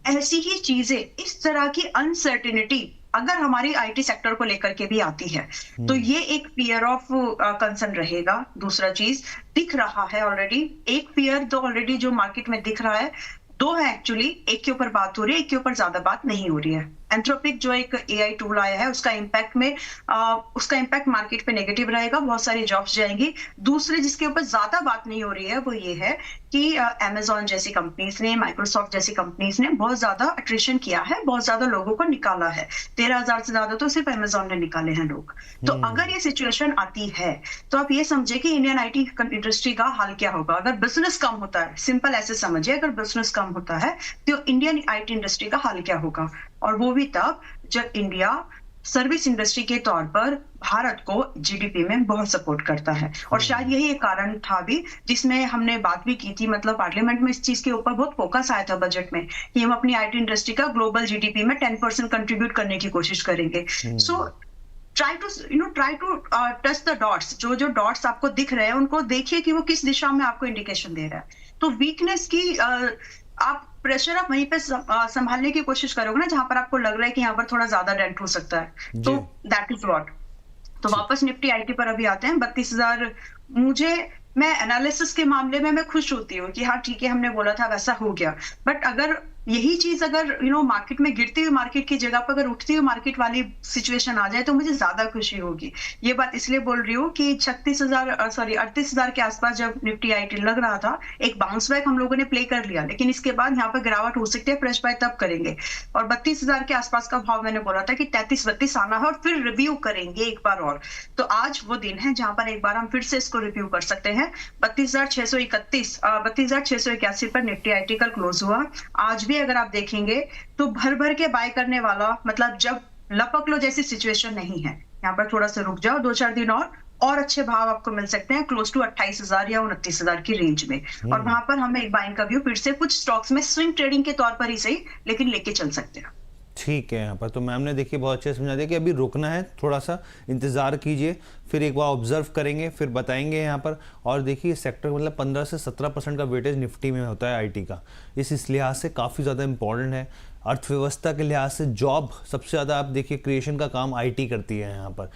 ऐसी ही चीजें, इस तरह की अनसर्टेनिटी अगर हमारी आईटी सेक्टर को लेकर के भी आती है तो ये एक फियर ऑफ कंसर्न रहेगा। दूसरा चीज दिख रहा है ऑलरेडी, एक फियर तो ऑलरेडी जो मार्केट में दिख रहा है, 2 है एक्चुअली, एक के ऊपर बात हो रही है, एक के ऊपर ज्यादा बात नहीं हो रही है। एंथ्रोपिक जो एक एआई टूल आया है उसका इम्पैक्ट मार्केट पे नेगेटिव रहेगा, बहुत सारी जॉब्स जाएंगी। दूसरे जिसके ऊपर ज्यादा बात नहीं हो रही है वो ये है कि अमेजॉन जैसी कंपनीज ने, माइक्रोसॉफ्ट जैसी कंपनीज ने बहुत ज्यादा अट्रिशन किया है, बहुत ज्यादा लोगों को निकाला है। 13,000 से ज्यादा तो सिर्फ अमेजॉन ने निकाले हैं लोग। तो अगर ये सिचुएशन आती है तो आप ये समझे कि इंडियन आईटी इंडस्ट्री का हाल क्या होगा। अगर बिजनेस कम होता है, सिंपल ऐसे समझिए, अगर बिजनेस कम होता है तो इंडियन आईटी इंडस्ट्री का हाल क्या होगा। और वो भी तब जब इंडिया सर्विस इंडस्ट्री के तौर पर भारत को जीडीपी में बहुत सपोर्ट करता है। और शायद यही एक कारण था भी जिसमें हमने बात भी की थी, मतलब पार्लियामेंट में इस चीज के ऊपर बहुत फोकस आया था बजट में कि हम अपनी आईटी इंडस्ट्री का ग्लोबल जीडीपी में 10% कंट्रीब्यूट करने की कोशिश करेंगे। So try to touch the dots, जो डॉट्स आपको दिख रहे हैं उनको देखिए कि वो किस दिशा में आपको इंडिकेशन दे रहा है। तो वीकनेस की आप प्रेशर आप वहीं पे संभालने की कोशिश करोगे ना जहां पर आपको लग रहा है कि यहाँ पर थोड़ा ज्यादा डेंट हो सकता है। तो दैट इज व्हाट। तो वापस निफ्टी आईटी पर अभी आते हैं 32,000। मुझे मैं एनालिसिस के मामले में मैं खुश होती हूँ कि हाँ ठीक है, हमने बोला था वैसा हो गया। बट अगर यही चीज अगर मार्केट में गिरती हुई मार्केट की जगह पर अगर उठती हुई मार्केट वाली सिचुएशन आ जाए तो मुझे ज्यादा खुशी होगी। ये बात इसलिए बोल रही हूँ कि 38,000 के आसपास जब निफ्टी आईटी लग रहा था, एक बाउंस बैक हम लोगों ने प्ले कर लिया, लेकिन इसके बाद यहाँ पर गिरावट हो सकती है, फ्रेश बाय तब करेंगे। और 32,000 के आसपास का भाव मैंने बोला था कि 33-32 आना है और फिर रिव्यू करेंगे एक बार और। तो आज वो दिन है जहां पर एक बार हम फिर से इसको रिव्यू कर सकते हैं। 32,681 पर निफ्टी आईटी कल क्लोज हुआ। आज भी अगर आप देखेंगे तो भर भर के बाय करने वाला, मतलब जब लपक लो जैसी सिचुएशन नहीं है। यहाँ पर थोड़ा सा रुक जाओ 2-4 दिन और अच्छे भाव आपको मिल सकते हैं क्लोज टू 28,000 या 29,000 की रेंज में। और वहां पर हमें एक बाइंग का व्यू फिर से कुछ स्टॉक्स में स्विंग ट्रेडिंग के तौर पर ही सही, लेकिन लेके चल सकते हैं। ठीक है। यहाँ पर तो मैम ने देखिए बहुत अच्छे से समझा दिया कि अभी रुकना है, थोड़ा सा इंतज़ार कीजिए, फिर एक बार ऑब्जर्व करेंगे, फिर बताएंगे यहाँ पर। और देखिए सेक्टर मतलब 15 से 17% का वेटेज निफ्टी में होता है आईटी का। इस लिहाज से काफ़ी ज़्यादा इंपॉर्टेंट है। अर्थव्यवस्था के लिहाज से जॉब सबसे ज़्यादा आप देखिए क्रिएशन का काम आईटी करती है यहाँ पर।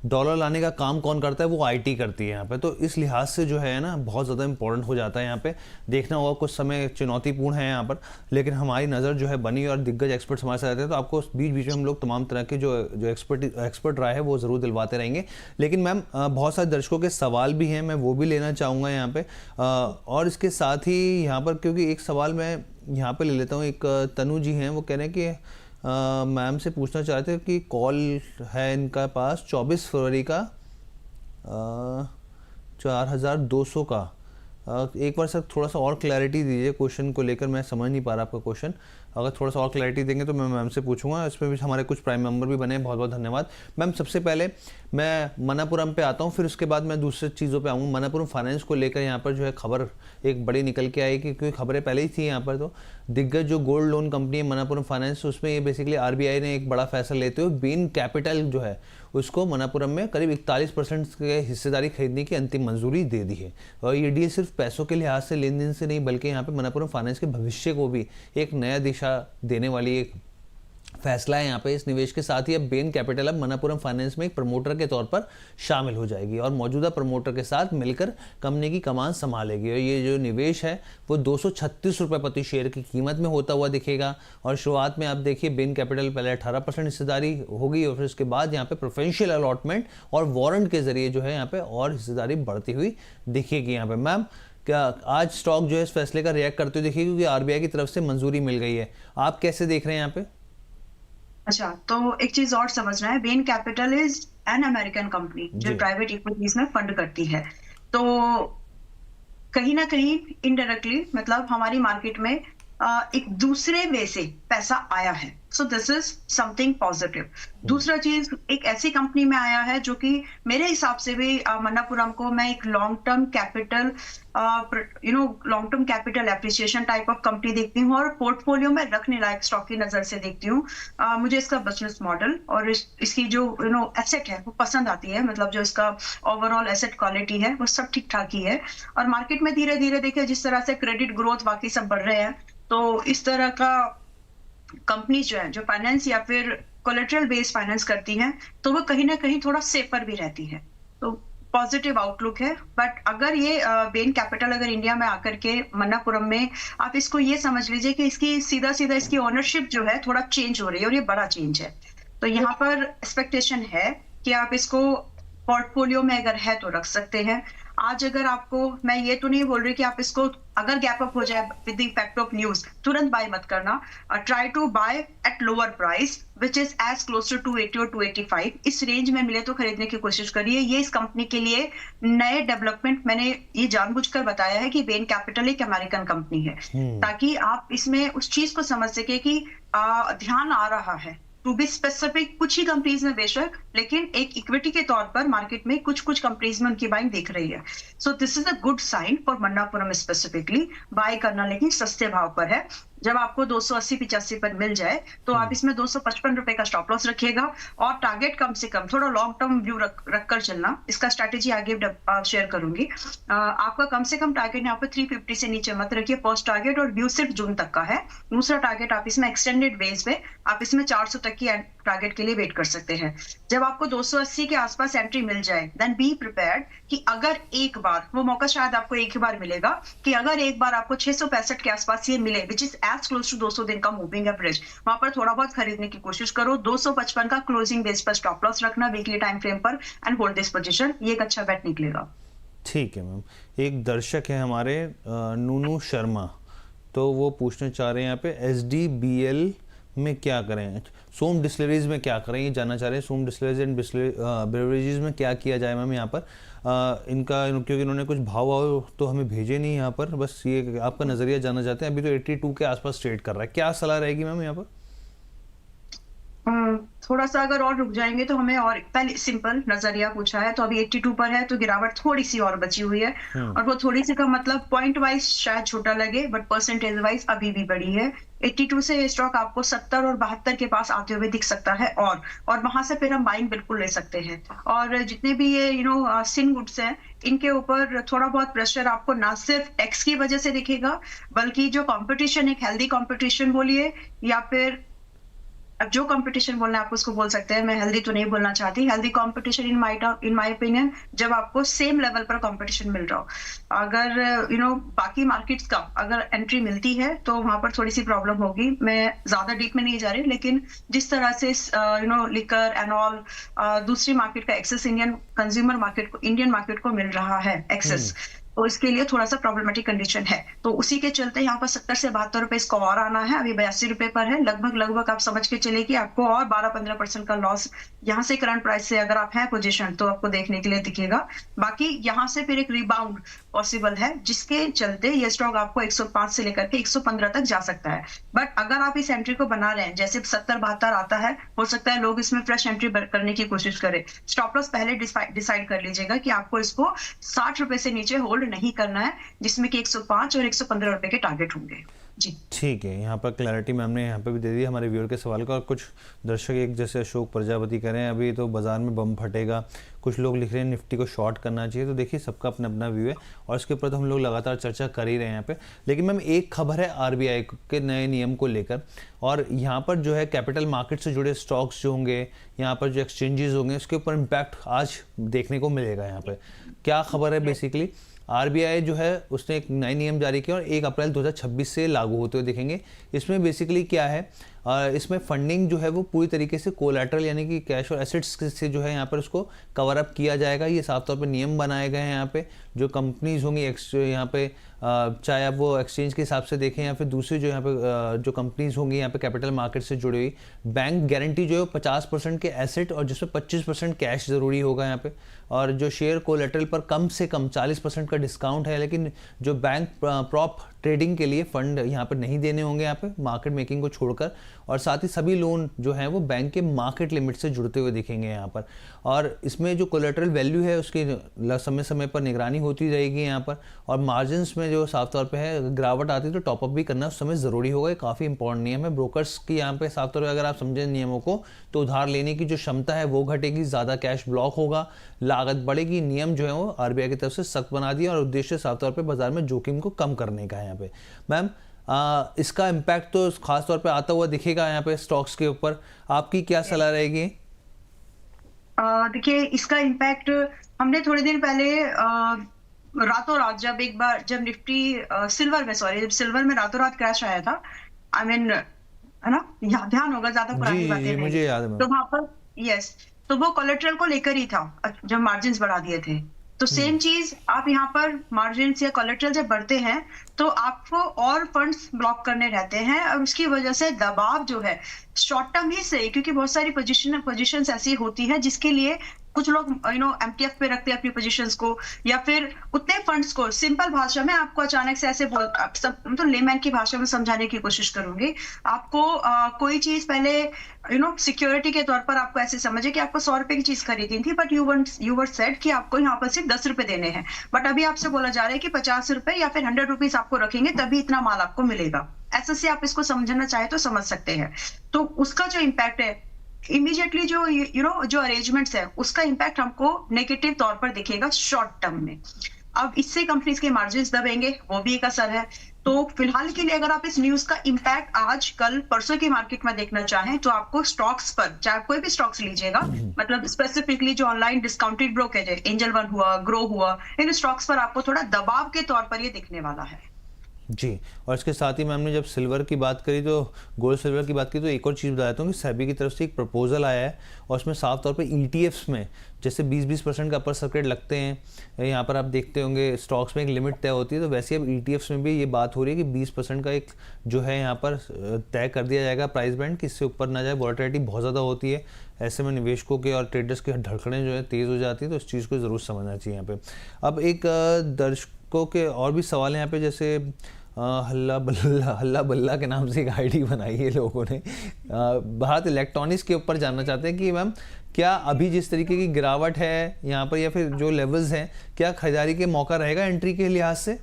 डॉलर लाने का काम कौन करता है? वो आईटी करती है यहाँ पे। तो इस लिहाज से जो है ना बहुत ज़्यादा इंपॉर्टेंट हो जाता है यहाँ पे। देखना होगा, कुछ समय चुनौतीपूर्ण है यहाँ पर, लेकिन हमारी नज़र जो है बनी और दिग्गज एक्सपर्ट्स हमारे साथ रहते हैं, तो आपको बीच बीच में हम लोग तमाम तरह के जो एक्सपर्ट राय है वो ज़रूर दिलवाते रहेंगे। लेकिन मैम बहुत सारे दर्शकों के सवाल भी हैं, मैं वो भी लेना चाहूँगा यहाँ पर। और इसके साथ ही यहाँ पर क्योंकि एक सवाल मैं यहाँ पर ले लेता हूँ, एक तनु जी हैं, वो कह रहे हैं कि मैम से पूछना चाहते हैं कि कॉल है इनका पास 24 फरवरी का 4,200 का। एक बार सर थोड़ा सा और क्लैरिटी दीजिए क्वेश्चन को लेकर, मैं समझ नहीं पा रहा आपका क्वेश्चन। अगर थोड़ा सा और क्लैरिटी देंगे तो मैं मैम से पूछूंगा। इसमें भी हमारे कुछ प्राइम मेंबर भी बने हैं, बहुत बहुत धन्यवाद मैम। सबसे पहले मैं मणप्पुरम पे आता हूँ, फिर उसके बाद मैं दूसरी चीज़ों पे आऊँगा। मणप्पुरम फाइनेंस को लेकर यहाँ पर जो है खबर एक बड़ी निकल के आई, क्योंकि खबरें पहले ही थी यहाँ पर। तो दिग्गज जो गोल्ड लोन कंपनी है मणप्पुरम फाइनेंस, उसमें ये बेसिकली आरबीआई ने एक बड़ा फैसला लेते हुए बेन कैपिटल जो है उसको मणप्पुरम में करीब 41% के हिस्सेदारी खरीदने की अंतिम मंजूरी दे दी है। और ये डील सिर्फ पैसों के लिहाज से लेन देन से नहीं, बल्कि यहाँ पे मणप्पुरम फाइनेंस के भविष्य को भी एक नया दिशा देने वाली एक फैसला है यहाँ पे। इस निवेश के साथ ही अब बेन कैपिटल अब मणप्पुरम फाइनेंस में एक प्रमोटर के तौर पर शामिल हो जाएगी और मौजूदा प्रमोटर के साथ मिलकर कंपनी की कमान संभालेगी। और ये जो निवेश है वो 236 रुपये प्रति शेयर की कीमत में होता हुआ दिखेगा। और शुरुआत में आप देखिए बेन कैपिटल पहले 18% हिस्सेदारी होगी और फिर उसके बाद यहाँ पे प्रेफरेंशियल अलॉटमेंट और वारंट के जरिए जो है यहाँ पे और हिस्सेदारी बढ़ती हुई दिखेगी यहाँ पे। मैम क्या आज स्टॉक जो है इस फैसले का रिएक्ट करते हुए दिखेगी, क्योंकि आरबीआई की तरफ से मंजूरी मिल गई है, आप कैसे देख रहे हैं यहाँ पे? अच्छा, तो एक चीज और समझना है, Ben capital is an American company जो प्राइवेट इक्विटीज में फंड करती है। तो कहीं ना कहीं इनडायरेक्टली मतलब हमारी मार्केट में एक दूसरे वे से पैसा आया है। So this is something positive. दूसरा चीज, एक ऐसी कंपनी में आया है जो कि मेरे हिसाब से भी मणप्पुरम को मैं एक long term capital appreciation type of company देखती हूँ और पोर्टफोलियो में रखने लायक स्टॉक की नजर से देखती हूँ। मुझे इसका बिजनेस मॉडल और इसकी जो एसेट है वो पसंद आती है, मतलब जो इसका ओवरऑल एसेट क्वालिटी है वो सब ठीक ठाक ही है। और मार्केट में धीरे धीरे देखिए जिस तरह से क्रेडिट ग्रोथ बाकी सब बढ़ रहे हैं, तो इस तरह का कंपनी जो है जो फाइनेंस या फिर कोलेटरल बेस्ड फाइनेंस करती हैं, तो वो कहीं ना कहीं थोड़ा सेफर भी रहती है। तो पॉजिटिव आउटलुक है। बट अगर ये बेन कैपिटल अगर इंडिया में आकर के मणप्पुरम में, आप इसको ये समझ लीजिए कि इसकी सीधा सीधा इसकी ओनरशिप जो है थोड़ा चेंज हो रही है और ये बड़ा चेंज है। तो यहाँ पर एक्सपेक्टेशन है कि आप इसको पोर्टफोलियो में अगर है तो रख सकते हैं। आज अगर आपको, मैं ये तो नहीं बोल रही कि आप इसको अगर गैप अप हो जाए with the effect of news तुरंत बाय मत करना। Try to buy at lower price which is as close to 280 और 285। इस रेंज में मिले तो खरीदने की कोशिश करिए। ये इस कंपनी के लिए नए डेवलपमेंट, मैंने ये जानबूझकर बताया है कि बेन कैपिटल एक अमेरिकन कंपनी है, ताकि आप इसमें उस चीज को समझ सके कि ध्यान आ रहा है। टू बी स्पेसिफिक, कुछ ही कंपनीज में बेशक, लेकिन एक इक्विटी के तौर पर मार्केट में कुछ कुछ कंपनीज में उनकी बाइंग दिख रही है। So this is a good sign for Manappuram specifically buy करना, लेकिन सस्ते भाव पर है। जब आपको 280-85 पर मिल जाए तो आप इसमें 255 रुपए का स्टॉप लॉस रखिएगा और टारगेट कम से कम थोड़ा लॉन्ग टर्म व्यू रखकर चलना। इसका स्ट्रैटेजी आगे शेयर करूंगी। आपका कम से कम टारगेट यहाँ पे 350 से नीचे मत रखिए फर्स्ट टारगेट, और व्यू सिर्फ जून तक का है। दूसरा टारगेट आप इसमें एक्सटेंडेड बेस पे आप इसमें 400 तक की टारगेट के लिए वेट कर सकते हैं। जब आपको 280 के आसपास एंट्री मिल जाए, देन बी प्रिपेयर्ड कि अगर एक बार, वो मौका शायद आपको एक ही बार मिलेगा, कि अगर एक बार आपको 665 के आसपास ये मिले, which is as close to 200 दिन का मूविंग एवरेज, वहां पर थोड़ा बहुत खरीदने की कोशिश करो। 255 का क्लोजिंग बेस पर स्टॉप लॉस रखना वीकली टाइम फ्रेम पर एंड होल्ड दिस पोजीशन, ये एक अच्छा बेट निकलेगा। ठीक है मैम। एक दर्शक है हमारे नूनू शर्मा, तो वो पूछना चाह रहे हैं यहाँ पे SDBL में क्या करें, सोम डिस्टिलरीज में क्या करें, ये जानना चाह रहे हैं। सोम डिस्टिलरीज एंड बेवरेजेस में क्या किया जाए मैम यहाँ पर इनका, क्योंकि इन्होंने कुछ भाव तो हमें भेजे नहीं यहाँ पर, बस ये आपका नज़रिया जानना चाहते हैं। अभी तो 82 के आसपास ट्रेड कर रहा है, क्या सलाह रहेगी मैम यहाँ पर? थोड़ा सा अगर और रुक जाएंगे तो हमें, और पहले सिंपल नजरिया पूछा है तो अभी 82 पर है, तो गिरावट थोड़ी सी और बची हुई है, और वो थोड़ी सी का मतलब पॉइंट वाइज शायद छोटा लगे बट परसेंटेज वाइज अभी भी बड़ी है। 82 से स्टॉक आपको 70 और 72 के पास आते हुए दिख सकता है, और वहां से फिर हम बाइंग बिल्कुल ले सकते हैं। और जितने भी ये सिन गुड्स हैं, इनके ऊपर थोड़ा बहुत प्रेशर आपको ना सिर्फ टैक्स की वजह से दिखेगा, बल्कि जो कंपटीशन, एक हेल्दी कंपटीशन बोलिए या फिर अब जो कंपटीशन बोलना है आप उसको बोल सकते हैं, मैं हेल्दी तो नहीं बोलना चाहती, healthy competition in my opinion, जब आपको सेम लेवल पर कंपटीशन मिल रहा हो। अगर बाकी मार्केट्स का अगर एंट्री मिलती है तो वहां पर थोड़ी सी प्रॉब्लम होगी। मैं ज्यादा डीप में नहीं जा रही, लेकिन जिस तरह से लिकर एंड ऑल दूसरी मार्केट का एक्सेस इंडियन मार्केट को मिल रहा है एक्सेस, तो इसके लिए थोड़ा सा प्रॉब्लमेटिक कंडीशन है। तो उसी के चलते यहाँ पर 70 से 72 रुपए इसको और आना है, अभी 82 रुपए पर है। लगभग आप समझ के चले कि आपको और 12-15% का लॉस यहाँ से करंट प्राइस से अगर आप हैं पोजीशन तो आपको देखने के लिए दिखेगा। बाकी यहाँ से फिर एक रिबाउंड पॉसिबल है, जिसके चलते ये स्टॉक आपको 105 से लेकर के 115 तक जा सकता है। बट अगर आप इस एंट्री को बना रहे हैं, जैसे 70-72 आता है, हो सकता है लोग इसमें फ्रेश एंट्री करने की कोशिश करें। स्टॉप लॉस पहले डिसाइड कर लीजिएगा कि आपको इसको 60 रुपए से नीचे होल्ड नहीं करना है, जिसमें कि 105 और 115 रुपए के टारगेट होंगे। जी ठीक है, यहाँ पर क्लैरिटी मैम ने यहाँ पे भी दे दी हमारे व्यूअर के सवाल का। और कुछ दर्शक एक जैसे अशोक प्रजापति कह रहे हैं अभी तो बाजार में बम फटेगा, कुछ लोग लिख रहे हैं निफ्टी को शॉर्ट करना चाहिए। तो देखिए सबका अपना अपना व्यू है और इसके ऊपर तो हम लोग लगातार चर्चा कर ही रहे हैं यहाँ पे। लेकिन मैम एक खबर है RBI के नए नियम को लेकर, और यहाँ पर जो है कैपिटल मार्केट से जुड़े स्टॉक्स जो होंगे, यहाँ पर जो एक्सचेंजेस होंगे, उसके ऊपर इम्पैक्ट आज देखने को मिलेगा। यहाँ पर क्या खबर है, बेसिकली RBI जो है उसने एक नए नियम जारी किया और 1 अप्रैल 2026 से लागू होते हुए दिखेंगे। इसमें बेसिकली क्या है, इसमें फंडिंग जो है वो पूरी तरीके से कोलैटरल यानी कि कैश और एसेट्स से जो है यहाँ पर उसको कवर अप किया जाएगा। ये साफ तौर पे नियम बनाए गए हैं। यहाँ पे जो कंपनीज होंगी यहाँ पे, चाहे आप वो एक्सचेंज के हिसाब से देखें या फिर दूसरी जो यहाँ पे जो कंपनीज होंगी यहाँ पे कैपिटल मार्केट से जुड़ी हुई, बैंक गारंटी जो है 50% के एसेट और जिसमें 25% कैश ज़रूरी होगा यहाँ पे, और जो शेयर कोलैटरल पर कम से कम 40% का डिस्काउंट है। लेकिन जो बैंक प्रॉप ट्रेडिंग के लिए फंड यहाँ पर नहीं देने होंगे यहाँ पे मार्केट मेकिंग को छोड़कर, और साथ ही सभी लोन जो हैं वो बैंक के मार्केट लिमिट से जुड़ते हुए दिखेंगे यहाँ पर। और इसमें जो कोलैटरल वैल्यू है उसकी समय समय पर निगरानी होती रहेगी यहाँ पर, और मार्जिन्स में जो साफ तौर पे है गिरावट आती है तो टॉपअप भी करना उस समय ज़रूरी होगा। ये काफ़ी इंपॉर्टेंट नियम है। ब्रोकर्स की यहाँ पे साफ तौर पर अगर आप समझें नियमों को तो उधार लेने की जो क्षमता है वो घटेगी, ज़्यादा कैश ब्लॉक होगा, लागत बढ़ेगी। नियम जो है वो RBI की तरफ से सख्त बना दिया और उद्देश्य साफ तौर पर बाजार में जोखिम को कम करने का है यहाँ पे। मैम इसका इम्पैक्ट तो खास तौर पे आता हुआ दिखेगा यहाँ पे स्टॉक्स के ऊपर, आपकी क्या सलाह रहेगी? देखिए इसका इम्पैक्ट हमने थोड़े दिन पहले रातों रात जब निफ्टी जब सिल्वर में रातों रात क्रैश आया था, आई मीन है ना, ध्यान होगा, ज्यादा पुरानी बातें नहीं, मुझे याद है। तो वहां पर यस, तो वो कोलेट्रल को लेकर ही था जब मार्जिन्स बढ़ा दिए थे। तो सेम चीज आप यहाँ पर मार्जिन्स या कोलेट्रल जब बढ़ते हैं तो आपको और फंड्स ब्लॉक करने रहते हैं, और उसकी वजह से दबाव जो है शॉर्ट टर्म ही सही, क्योंकि बहुत सारी पोजीशंस ऐसी होती है जिसके लिए कुछ लोग MTF पे रखते हैं अपनी पोजीशंस को, या फिर उतने फंड्स को। सिंपल भाषा में आपको अचानक से ऐसे तो लेमैन की भाषा में समझाने की कोशिश करूंगी आपको। कोई चीज पहले सिक्योरिटी के तौर पर आपको ऐसे समझे कि आपको 100 रुपए की चीज खरीदनी थी, बट यू वर सेड कि आपको यहाँ पर सिर्फ 10 रुपए देने हैं, बट अभी आपसे बोला जा रहा है कि 50 रुपए या फिर 100 रुपीज आपको रखेंगे तभी इतना माल आपको मिलेगा। ऐसे से आप इसको समझना चाहे तो समझ सकते हैं। तो उसका जो इम्पैक्ट है इमीडिएटली जो अरेंजमेंट्स है उसका इम्पैक्ट हमको नेगेटिव तौर पर दिखेगा शॉर्ट टर्म में। अब इससे कंपनीज के मार्जिन्स दबेंगे, वो भी एक असर है। तो फिलहाल के लिए अगर आप इस न्यूज का इंपैक्ट आज कल परसों की मार्केट में देखना चाहें तो आपको स्टॉक्स पर, चाहे कोई भी स्टॉक्स लीजिएगा, मतलब स्पेसिफिकली जो ऑनलाइन डिस्काउंटेड ब्रोकरेज है, एंजल वन हुआ, ग्रो हुआ, इन स्टॉक्स पर आपको थोड़ा दबाव के तौर पर ये दिखने वाला है। जी, और इसके साथ ही मैम ने जब सिल्वर की बात करी, तो गोल्ड सिल्वर की बात की, तो एक और चीज़ बता देता हूँ कि सेबी की तरफ से एक प्रपोजल आया है और उसमें साफ तौर पे ETFs में जैसे 20% का अपर सर्किट लगते हैं, यहाँ पर आप देखते होंगे स्टॉक्स में एक लिमिट तय होती है, तो वैसे अब ETFs में भी ये बात हो रही है कि 20% का एक जो है यहाँ पर तय कर दिया जाएगा प्राइस बैंड, कि इससे ऊपर ना जाए। वॉलेटिलिटी बहुत ज़्यादा होती है, ऐसे में निवेशकों के और ट्रेडर्स की धड़कनें जो है तेज़ हो जाती है, तो इस चीज़ को ज़रूर समझना चाहिए यहाँ पे। अब एक दर्शकों के और भी सवाल हैं यहाँ पे, जैसे हल्ला बल्ला के नाम से एक आईडी बनाई है लोगों ने, भारत इलेक्ट्रॉनिक्स के ऊपर जानना चाहते हैं कि मैम क्या अभी जिस तरीके की गिरावट है यहाँ पर या फिर जो लेवल्स हैं, क्या खरीदारी के मौका रहेगा एंट्री के लिहाज से?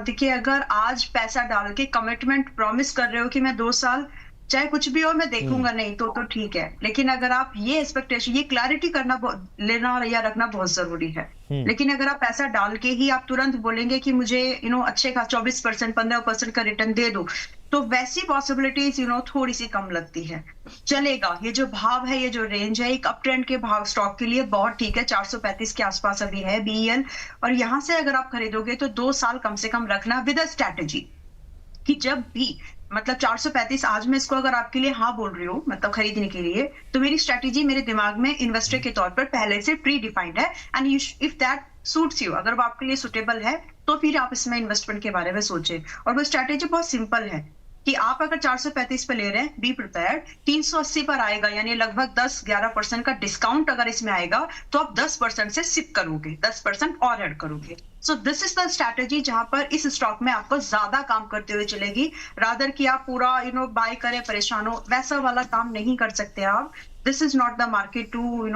देखिए, अगर आज पैसा डाल के कमिटमेंट प्रॉमिस कर रहे हो कि मैं 2 साल चाहे कुछ भी हो मैं देखूंगा नहीं, तो ठीक है। लेकिन अगर आप ये एक्सपेक्टेशन, ये क्लैरिटी करना लेना या रखना बहुत जरूरी है। लेकिन अगर आप पैसा डाल के ही आप तुरंत बोलेंगे कि मुझे अच्छे का 24% 15% का रिटर्न दे दो, तो वैसी पॉसिबिलिटीज थोड़ी सी कम लगती है। चलेगा, ये जो भाव है, ये जो रेंज है, एक अप ट्रेंड के भाव स्टॉक के लिए बहुत ठीक है। 435 के आसपास अभी है BEL, और यहाँ से अगर आप खरीदोगे तो 2 साल कम से कम रखना विद अ स्ट्रैटेजी, कि जब भी मतलब 435 आज मैं इसको अगर आपके लिए हाँ बोल रही हूँ मतलब खरीदने के लिए, तो मेरी स्ट्रैटेजी मेरे दिमाग में इन्वेस्टर के तौर पर पहले से प्री डिफाइंड है, and if that suits you, अगर वो आपके लिए सुटेबल है तो फिर आप इसमें इन्वेस्टमेंट के बारे में सोचें। और वो स्ट्रैटेजी बहुत सिंपल है कि आप अगर 435 पे ले रहे हैं, बी प्रिपेयर्ड, 380 पर आएगा, यानी लगभग 10-11% का डिस्काउंट अगर इसमें आएगा, तो आप 10% से सिप करोगे, 10% और ऐड करोगे। सो दिस इज द स्ट्रैटेजी जहां पर इस स्टॉक में आपको ज्यादा काम करते हुए चलेगी, रादर कि आप पूरा बाय करें परेशान हो, वैसा वाला काम नहीं कर सकते आप। This is not the market to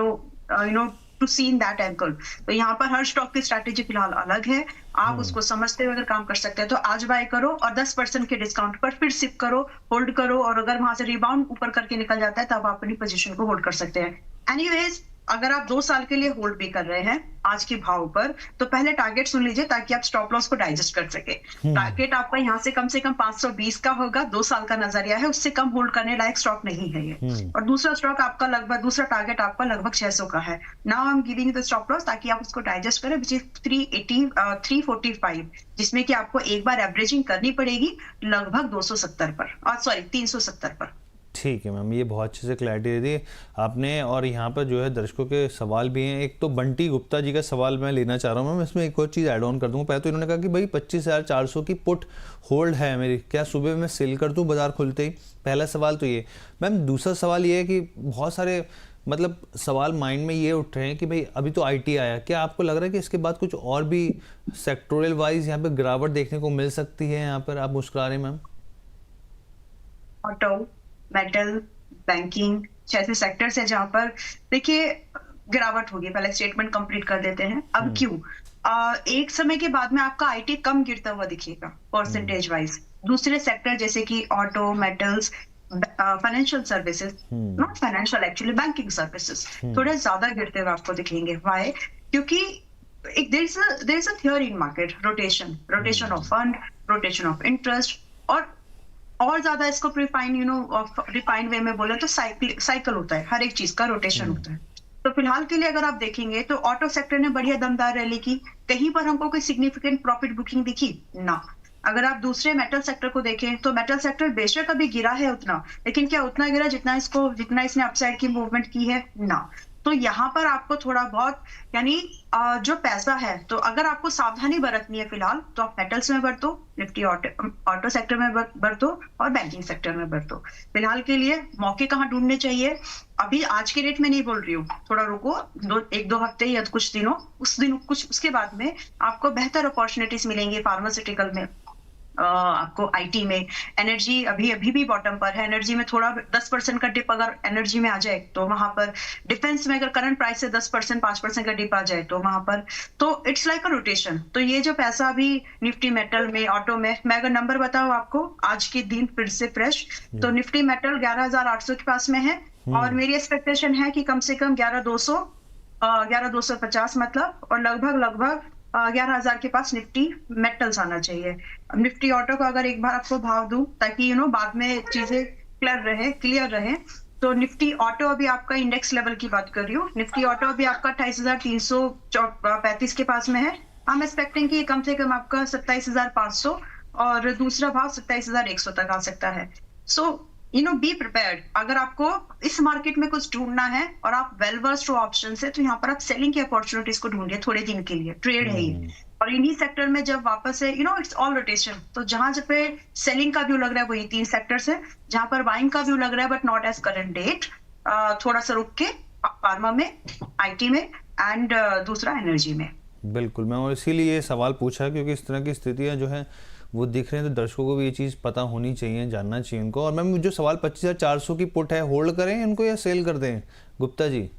to see in that angle. तो यहाँ पर हर स्टॉक की स्ट्रैटेजी फिलहाल अलग है, आप उसको समझते हुए अगर काम कर सकते हैं तो आज बाय करो और 10% के डिस्काउंट पर फिर सिप करो, होल्ड करो, और अगर वहां से रिबाउंड ऊपर करके निकल जाता है तब आप अपनी पोजीशन को होल्ड कर सकते हैं। एनीवेज, अगर आप 2 साल के लिए होल्ड भी कर रहे हैं आज के भाव पर, तो पहले टारगेट सुन लीजिए ताकि आप स्टॉप लॉस को डाइजेस्ट कर सके। टारगेट आपका यहाँ से कम 520 का होगा, 2 साल का नजरिया है, उससे कम होल्ड करने लायक स्टॉक नहीं है ये। और दूसरा स्टॉक आपका लगभग, दूसरा टारगेट आपका लगभग 600 का है। Now I am giving the stop loss ताकि आप उसको डाइजेस्ट करें, विच इज 345, जिसमें कि आपको एक बार एवरेजिंग करनी पड़ेगी लगभग 270 पर, और सॉरी 370 पर। ठीक है मैम, ये बहुत अच्छे से क्लैरिटी दे दी आपने। और यहाँ पर जो है दर्शकों के सवाल भी हैं। एक तो बंटी गुप्ता जी का सवाल मैं लेना चाह रहा हूँ मैम, इसमें एक और चीज़ ऐड ऑन कर दूँगा। पहले तो इन्होंने कहा कि भाई 25,400 की पुट होल्ड है मेरी, क्या सुबह में सेल कर दूँ बाजार खुलते ही? पहला सवाल तो ये मैम। दूसरा सवाल ये है कि बहुत सारे मतलब सवाल माइंड में ये उठ रहे हैं कि भाई अभी तो IT आया, क्या आपको लग रहा है कि इसके बाद कुछ और भी सेक्टोरल वाइज यहाँ पे गिरावट देखने को मिल सकती है? यहाँ पर आप मुस्कुरा रहे हैं मैम। ऑटो, मेटल, बैंकिंग जैसे सेक्टर्स है जहां पर देखिए गिरावट होगी। पहले स्टेटमेंट कंप्लीट कर देते हैं। अब क्यों? एक समय के बाद में आपका IT कम गिरता हुआ दिखेगा परसेंटेज वाइज। दूसरे सेक्टर जैसे कि auto, metals, financial services, not financial actually, banking services थोड़े ज्यादा गिरते हुए आपको दिखेंगे। व्हाई? क्योंकि एक there is a theory in market, rotation of fund, rotation of interest, और ज्यादा इसको रिफाइंड वे में बोले तो साइकिल होता है, हर एक चीज का रोटेशन होता है। तो फिलहाल के लिए अगर आप देखेंगे तो ऑटो सेक्टर ने बढ़िया दमदार रैली की, कहीं पर हमको कोई सिग्निफिकेंट प्रॉफिट बुकिंग दिखी ना। अगर आप दूसरे मेटल सेक्टर को देखें तो मेटल सेक्टर बेशक अभी गिरा है उतना, लेकिन क्या उतना गिरा जितना इसने अपसाइड की मूवमेंट की है? ना। तो यहाँ पर आपको थोड़ा बहुत यानी जो पैसा है, तो अगर आपको सावधानी बरतनी है फिलहाल तो आप मेटल्स में बरतो, निफ्टी ऑटो सेक्टर में बरतो, और बैंकिंग सेक्टर में बरतो। फिलहाल के लिए मौके कहाँ ढूंढने चाहिए? अभी आज के रेट में नहीं बोल रही हूँ, थोड़ा रुको, 1-2 हफ्ते या कुछ दिनों, उसके बाद में आपको बेहतर अपॉर्चुनिटीज मिलेंगी फार्मास्यूटिकल में, आपको IT में। एनर्जी अभी भी बॉटम पर है, एनर्जी में थोड़ा 10% का डिप अगर एनर्जी में आ जाए तो वहां पर, डिफेंस में अगर करंट प्राइस से 10% 5% का डिप आ जाए तो वहां पर, तो इट्स लाइक अ रोटेशन। तो ये जो पैसा अभी निफ्टी मेटल में, ऑटो में, मैं अगर नंबर बताऊं आपको आज के दिन फिर से फ्रेश, तो निफ्टी मेटल 11,800 के पास में है, और मेरी एक्सपेक्टेशन है कि कम से कम 11,250 मतलब, और लगभग 11,000 के पास निफ्टी मेटल्स आना चाहिए। अब निफ्टी ऑटो का अगर एक बार आपको भाव दूं ताकि बाद में चीजें क्लियर रहे, तो निफ्टी ऑटो अभी आपका इंडेक्स लेवल की बात कर रही हूँ, निफ्टी ऑटो अभी आपका 28,335 के पास में है। हम एक्सपेक्टिंग कि कम से कम आपका 27,500 और दूसरा भाव 27,100 तक आ सकता है। सो बी प्रिपेयर्ड। अगर आपको इस मार्केट में कुछ ढूंढना है और आप वेल वर्स्ड हो ऑप्शन से, तो यहाँ पर आप सेलिंग की अपॉर्चुनिटीज को ढूंढिए थोड़े दिन के लिए, ट्रेड है ये। और इन्हीं सेक्टर में जब वापस है इट्स ऑल रोटेशन, तो जहां पे सेलिंग का व्यू लग रहा है वही 3 सेक्टर्स है, जहां पर बाइंग का व्यू लग रहा है but not as current date, थोड़ा सा रुक के फार्मा में, आईटी में एंड दूसरा एनर्जी में। बिल्कुल, मैं इसीलिए ये सवाल पूछा क्योंकि इस तरह की स्थितियां जो हैं वो दिख रहे हैं, तो दर्शकों को भी ये चीज़ पता होनी चाहिए, जानना चाहिए उनको। और मैम जो सवाल 25,400 की पुट है, होल्ड करें इनको या सेल कर दें गुप्ता जी?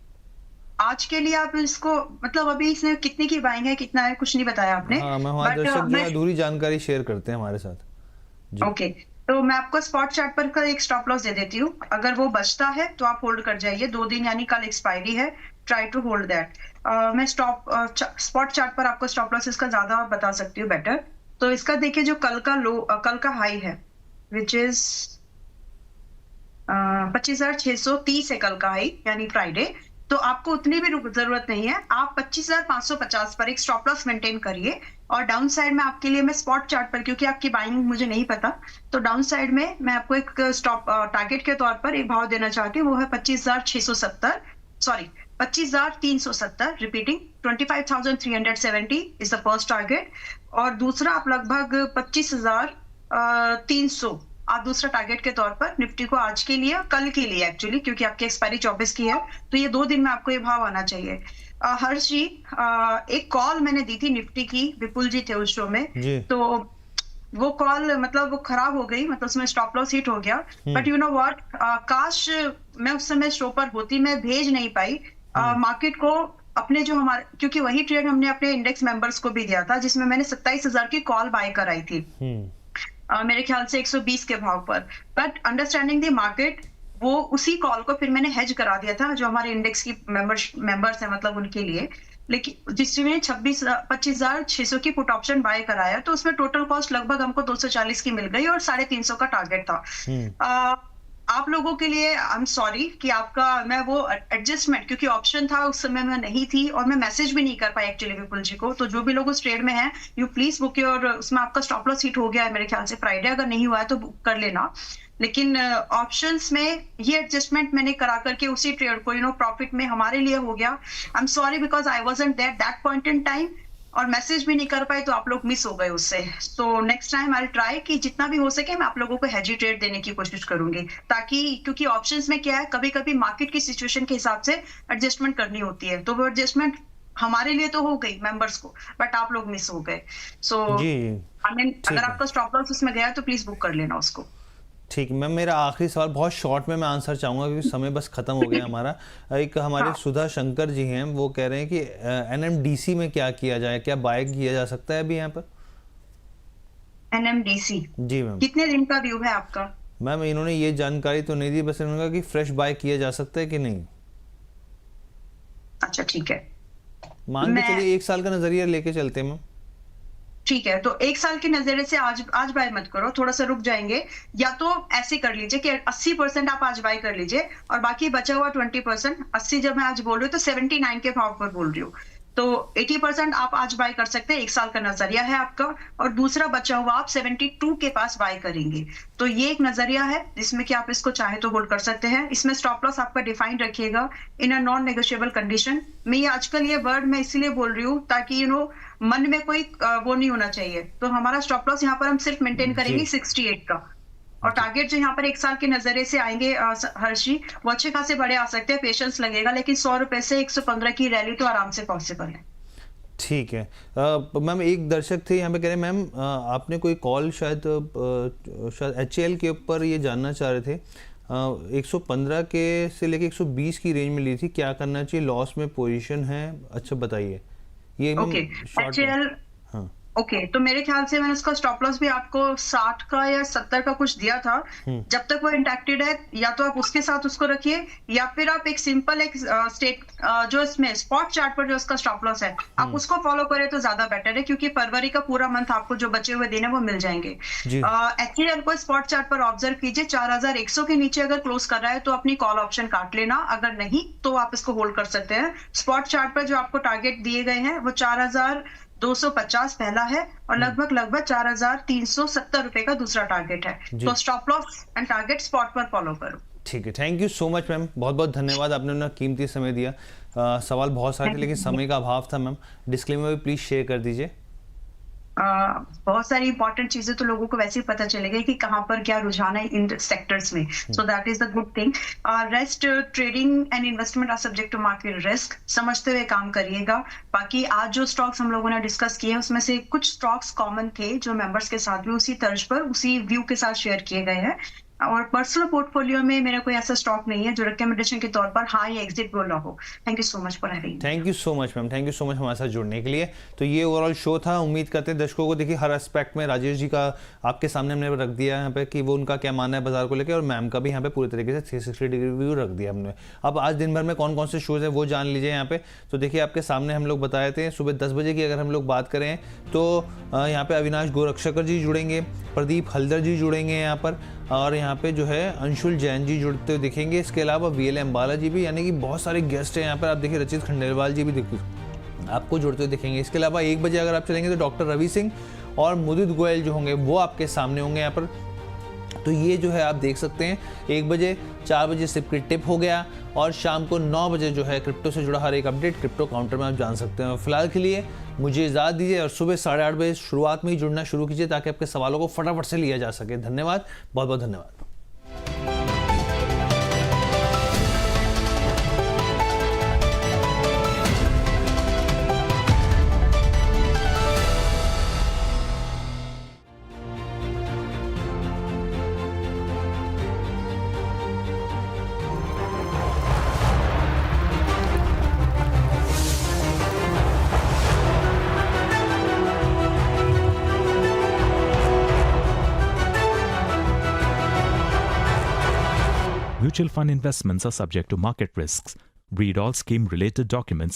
आज के लिए आप इसको अभी इसने कितने की बाइंग है, कितना है, कुछ नहीं बताया आपने। हाँ, मैं हमारे दर्शक जो अधूरी जानकारी शेयर करते हैं हमारे साथ। ओके, तो मैं आपको स्पॉट चार्ट पर का एक स्टॉप लॉस दे देती हूँ। अगर वो बचता है तो आप होल्ड कर जाइए, 2 दिन यानी कल एक्सपायरी है, ट्राई टू होल्ड दैट। मैं स्पॉट चार्ट पर आपको स्टॉप लॉस इसका ज्यादा बता सकती हूँ बेटर। तो इसका देखिए, जो कल का हाई है विच इज 25,630 है कल का हाई यानी फ्राइडे, तो आपको उतनी भी जरूरत नहीं है। आप 25,550 पर एक स्टॉप लॉस मेंटेन करिए, और डाउन साइड में आपके लिए मैं स्पॉट चार्ट पर, क्योंकि आपकी बाइंग मुझे नहीं पता, तो डाउन साइड में मैं आपको एक स्टॉप टारगेट के तौर पर एक भाव देना चाहती हूँ, वो है 25,370, repeating 25,370 is the first target. और दूसरा आप लगभग 25,300 आप दूसरा टारगेट के तौर पर निफ्टी को आज के लिए, कल के लिए एक्चुअली, क्योंकि आपकी एक्सपायरी 24 की है, तो ये 2 दिन में आपको ये भाव आना चाहिए। हर्ष जी, एक कॉल मैंने दी थी निफ्टी की, विपुल जी थे उस शो में, तो वो कॉल वो खराब हो गई, उसमें स्टॉप लॉस हिट हो गया। बट यू नो व्हाट, काश मैं उस समय शो पर होती, मैं भेज नहीं पाई मार्केट को अपने जो हमारे, क्योंकि वही ट्रेड हमने अपने इंडेक्स मेंबर्स को भी दिया था, जिसमें मैंने 27,000 की कॉल बाय कराई थी, मेरे ख्याल से 120 के भाव पर। बट अंडरस्टैंडिंग द मार्केट, वो उसी कॉल को फिर मैंने हेज करा दिया था जो हमारे इंडेक्स की मेंबर्स है, उनके लिए। लेकिन जिसमें 25,600 की पुट ऑप्शन बाय कराया, तो उसमें टोटल कॉस्ट लगभग हमको 240 की मिल गई और 350 का टारगेट था। आप लोगों के लिए आई एम सॉरी कि आपका, मैं वो एडजस्टमेंट, क्योंकि ऑप्शन था उस समय मैं नहीं थी, और मैं मैसेज भी नहीं कर पाई एक्चुअली विपुल जी को। तो जो भी लोग उस ट्रेड में हैं, यू प्लीज बुक योर, उसमें आपका स्टॉप लॉस हिट हो गया है मेरे ख्याल से फ्राइडे, अगर नहीं हुआ है तो बुक कर लेना। लेकिन ऑप्शंस में ये एडजस्टमेंट मैंने करा करके उसी ट्रेड को प्रॉफिट में हमारे लिए हो गया। I am sorry because I wasn't there that point in time, और मैसेज भी नहीं कर पाए, तो आप लोग मिस हो गए उससे। So next time I try कि जितना भी हो सके मैं आप लोगों को हेजी ट्रेड देने की कोशिश करूंगी, ताकि, क्योंकि ऑप्शंस में क्या है, कभी कभी मार्केट की सिचुएशन के हिसाब से एडजस्टमेंट करनी होती है, तो वो एडजस्टमेंट हमारे लिए तो हो गई मेंबर्स को, बट आप लोग मिस हो गए। सो अगर आपका स्टॉप लॉस उसमें गया तो प्लीज बुक कर लेना उसको। ठीक, मैम मेरा आखिरी सवाल बहुत शॉर्ट में मैं आंसर चाहूँगा क्योंकि समय बस खत्म हो गया हमारा। एक हमारे सुधा शंकर जी हैं, वो कह रहे हैं कि एनएमडीसी में क्या किया जाए, क्या बाय किया जा सकता है अभी यहाँ पर? एनएमडीसी जी मैम, कितने दिन का व्यू है आपका? मैम इन्होंने ये जानकारी तो नहीं दी, बस इन्होंने कहा कि फ्रेश बाय किया जा सकता है कि नहीं। अच्छा ठीक है, मान के चलिए 1 साल का नजरिया लेके चलते हैं मैम। ठीक है, तो 1 साल के नजरिए से आज बाय मत करो, थोड़ा सा रुक जाएंगे, या तो ऐसे कर लीजिए कि 80% आप आज बाय कर लीजिए और बाकी बचा हुआ 20%, 80 जब मैं आज बोल रही हूँ तो 79 के भाव पर बोल रही हूँ, तो 80% आप आज बाय कर सकते हैं, 1 साल का नजरिया है आपका, और दूसरा बचा हुआ आप 72 के पास बाय करेंगे। तो ये एक नजरिया है जिसमें कि आप इसको चाहे तो होल्ड कर सकते हैं। इसमें स्टॉप लॉस आपका डिफाइंड रखिएगा इन अ नॉन नेगोशिएबल कंडीशन। मैं ये आजकल ये वर्ड मैं इसलिए बोल रही हूँ ताकि मन में कोई वो नहीं होना चाहिए। तो हमारा स्टॉप लॉस यहाँ पर हम सिर्फ मेंटेन करेंगे 68 का, और टारगेट जो यहाँ पर 1 साल के नजरिए से आएंगे हर्षी, वो अच्छे खासे बड़े आ सकते हैं, पेशेंस लगेगा, लेकिन 100 रुपए से 115 की रैली तो आराम से पॉसिबल है। ठीक है मैम, एक दर्शक थे यहाँ पे कह रहे मैम आपने कोई कॉल शायद HCL के ऊपर ये जानना चाह रहे थे, 115 के से लेके 120 की रेंज में ली थी, क्या करना चाहिए, लॉस में पोजीशन है, अच्छा बताइए ये। ओके, HCL, ओके तो मेरे ख्याल से मैंने उसका स्टॉप लॉस भी आपको 60 का या 70 का कुछ दिया था। जब तक वो इंटैक्टेड है या तो आप उसके साथ उसको रखिए या फिर आप एक सिंपल एक स्टेट जो इसमें स्पॉट चार्ट पर जो उसका स्टॉप लॉस है आप उसको फॉलो करें तो ज्यादा बेटर है, क्योंकि फरवरी का पूरा मंथ आपको जो बचे हुए दिन है वो मिल जाएंगे। HCL को स्पॉट चार्ट पर ऑब्जर्व कीजिए, 4100 के नीचे अगर क्लोज कर रहा है तो अपनी कॉल ऑप्शन काट लेना, अगर नहीं तो आप इसको होल्ड कर सकते हैं। स्पॉट चार्ट पर जो आपको टारगेट दिए गए हैं वो 4250 पहला है और लगभग 4370 रुपए का दूसरा टारगेट है। तो stop loss and target spot पर फॉलो करो। ठीक है, thank you so much ma'am, बहुत बहुत धन्यवाद, आपने अपना कीमती समय दिया। सवाल बहुत सारे थे लेकिन समय का अभाव था मैम, डिस्क्लेमर भी प्लीज शेयर कर दीजिए। बहुत सारी इंपॉर्टेंट चीजें तो लोगों को वैसे ही पता चलेगा कि कहाँ पर क्या रुझान है इन सेक्टर्स में, so that is the good thing. Rest trading and investment are subject to market risk, समझते हुए काम करिएगा। बाकी आज जो स्टॉक्स हम लोगों ने डिस्कस किए उसमें से कुछ स्टॉक्स कॉमन थे जो मेंबर्स के साथ भी उसी तर्ज पर उसी व्यू के साथ शेयर किए गए हैं, और पर्सनल पोर्टफोलियो में मेरा कोई ऐसा स्टॉक नहीं है जो रिकमेंडेशन के तौर पर हाई एग्जिट बोल रहा हो। Thank you so much for having. Thank you so much ma'am, thank you so much हमारे साथ जुड़ने के लिए। तो ये ओवरऑल शो था, उम्मीद करते हैं दर्शकों को देखिए हर एस्पेक्ट में राजेश जी का आपके सामने हमने रख दिया यहाँ पे कि वो उनका क्या मानना है बाजार को लेकर, और मैम का भी यहाँ पे पूरी तरीके से 360 डिग्री व्यू रख दिया हमने। अब आज दिन भर में कौन कौन से शोज है वो जान लीजिए यहाँ पे। तो देखिए आपके सामने हम लोग बताए थे सुबह 10 बजे की अगर हम लोग बात करें तो यहाँ पे अविनाश गोरक्षकर जी जुड़ेंगे, प्रदीप हल्दर जी जुड़ेंगे यहाँ पर, और यहाँ पे जो है अंशुल जैन जी जुड़ते हुए दिखेंगे। इसके अलावा VL अंबाला जी भी, यानी कि बहुत सारे गेस्ट हैं यहाँ पर। आप देखिए रचित खंडेलवाल जी भी आपको जुड़ते हुए दिखेंगे। इसके अलावा 1 बजे अगर आप चलेंगे तो डॉक्टर रवि सिंह और मुदित गोयल जो होंगे वो आपके सामने होंगे यहाँ पर। तो ये जो है आप देख सकते हैं 1 बजे, 4 बजे सिप की टिप हो गया, और शाम को 9 बजे जो है क्रिप्टो से जुड़ा हर एक अपडेट क्रिप्टो काउंटर में आप जान सकते हैं। फिलहाल के लिए मुझे इजाज़त दीजिए और सुबह 8:30 बजे शुरुआत में ही जुड़ना शुरू कीजिए ताकि आपके सवालों को फटाफट से लिया जा सके। धन्यवाद, बहुत बहुत धन्यवाद। Mutual fund investments are subject to market risks. Read all scheme-related documents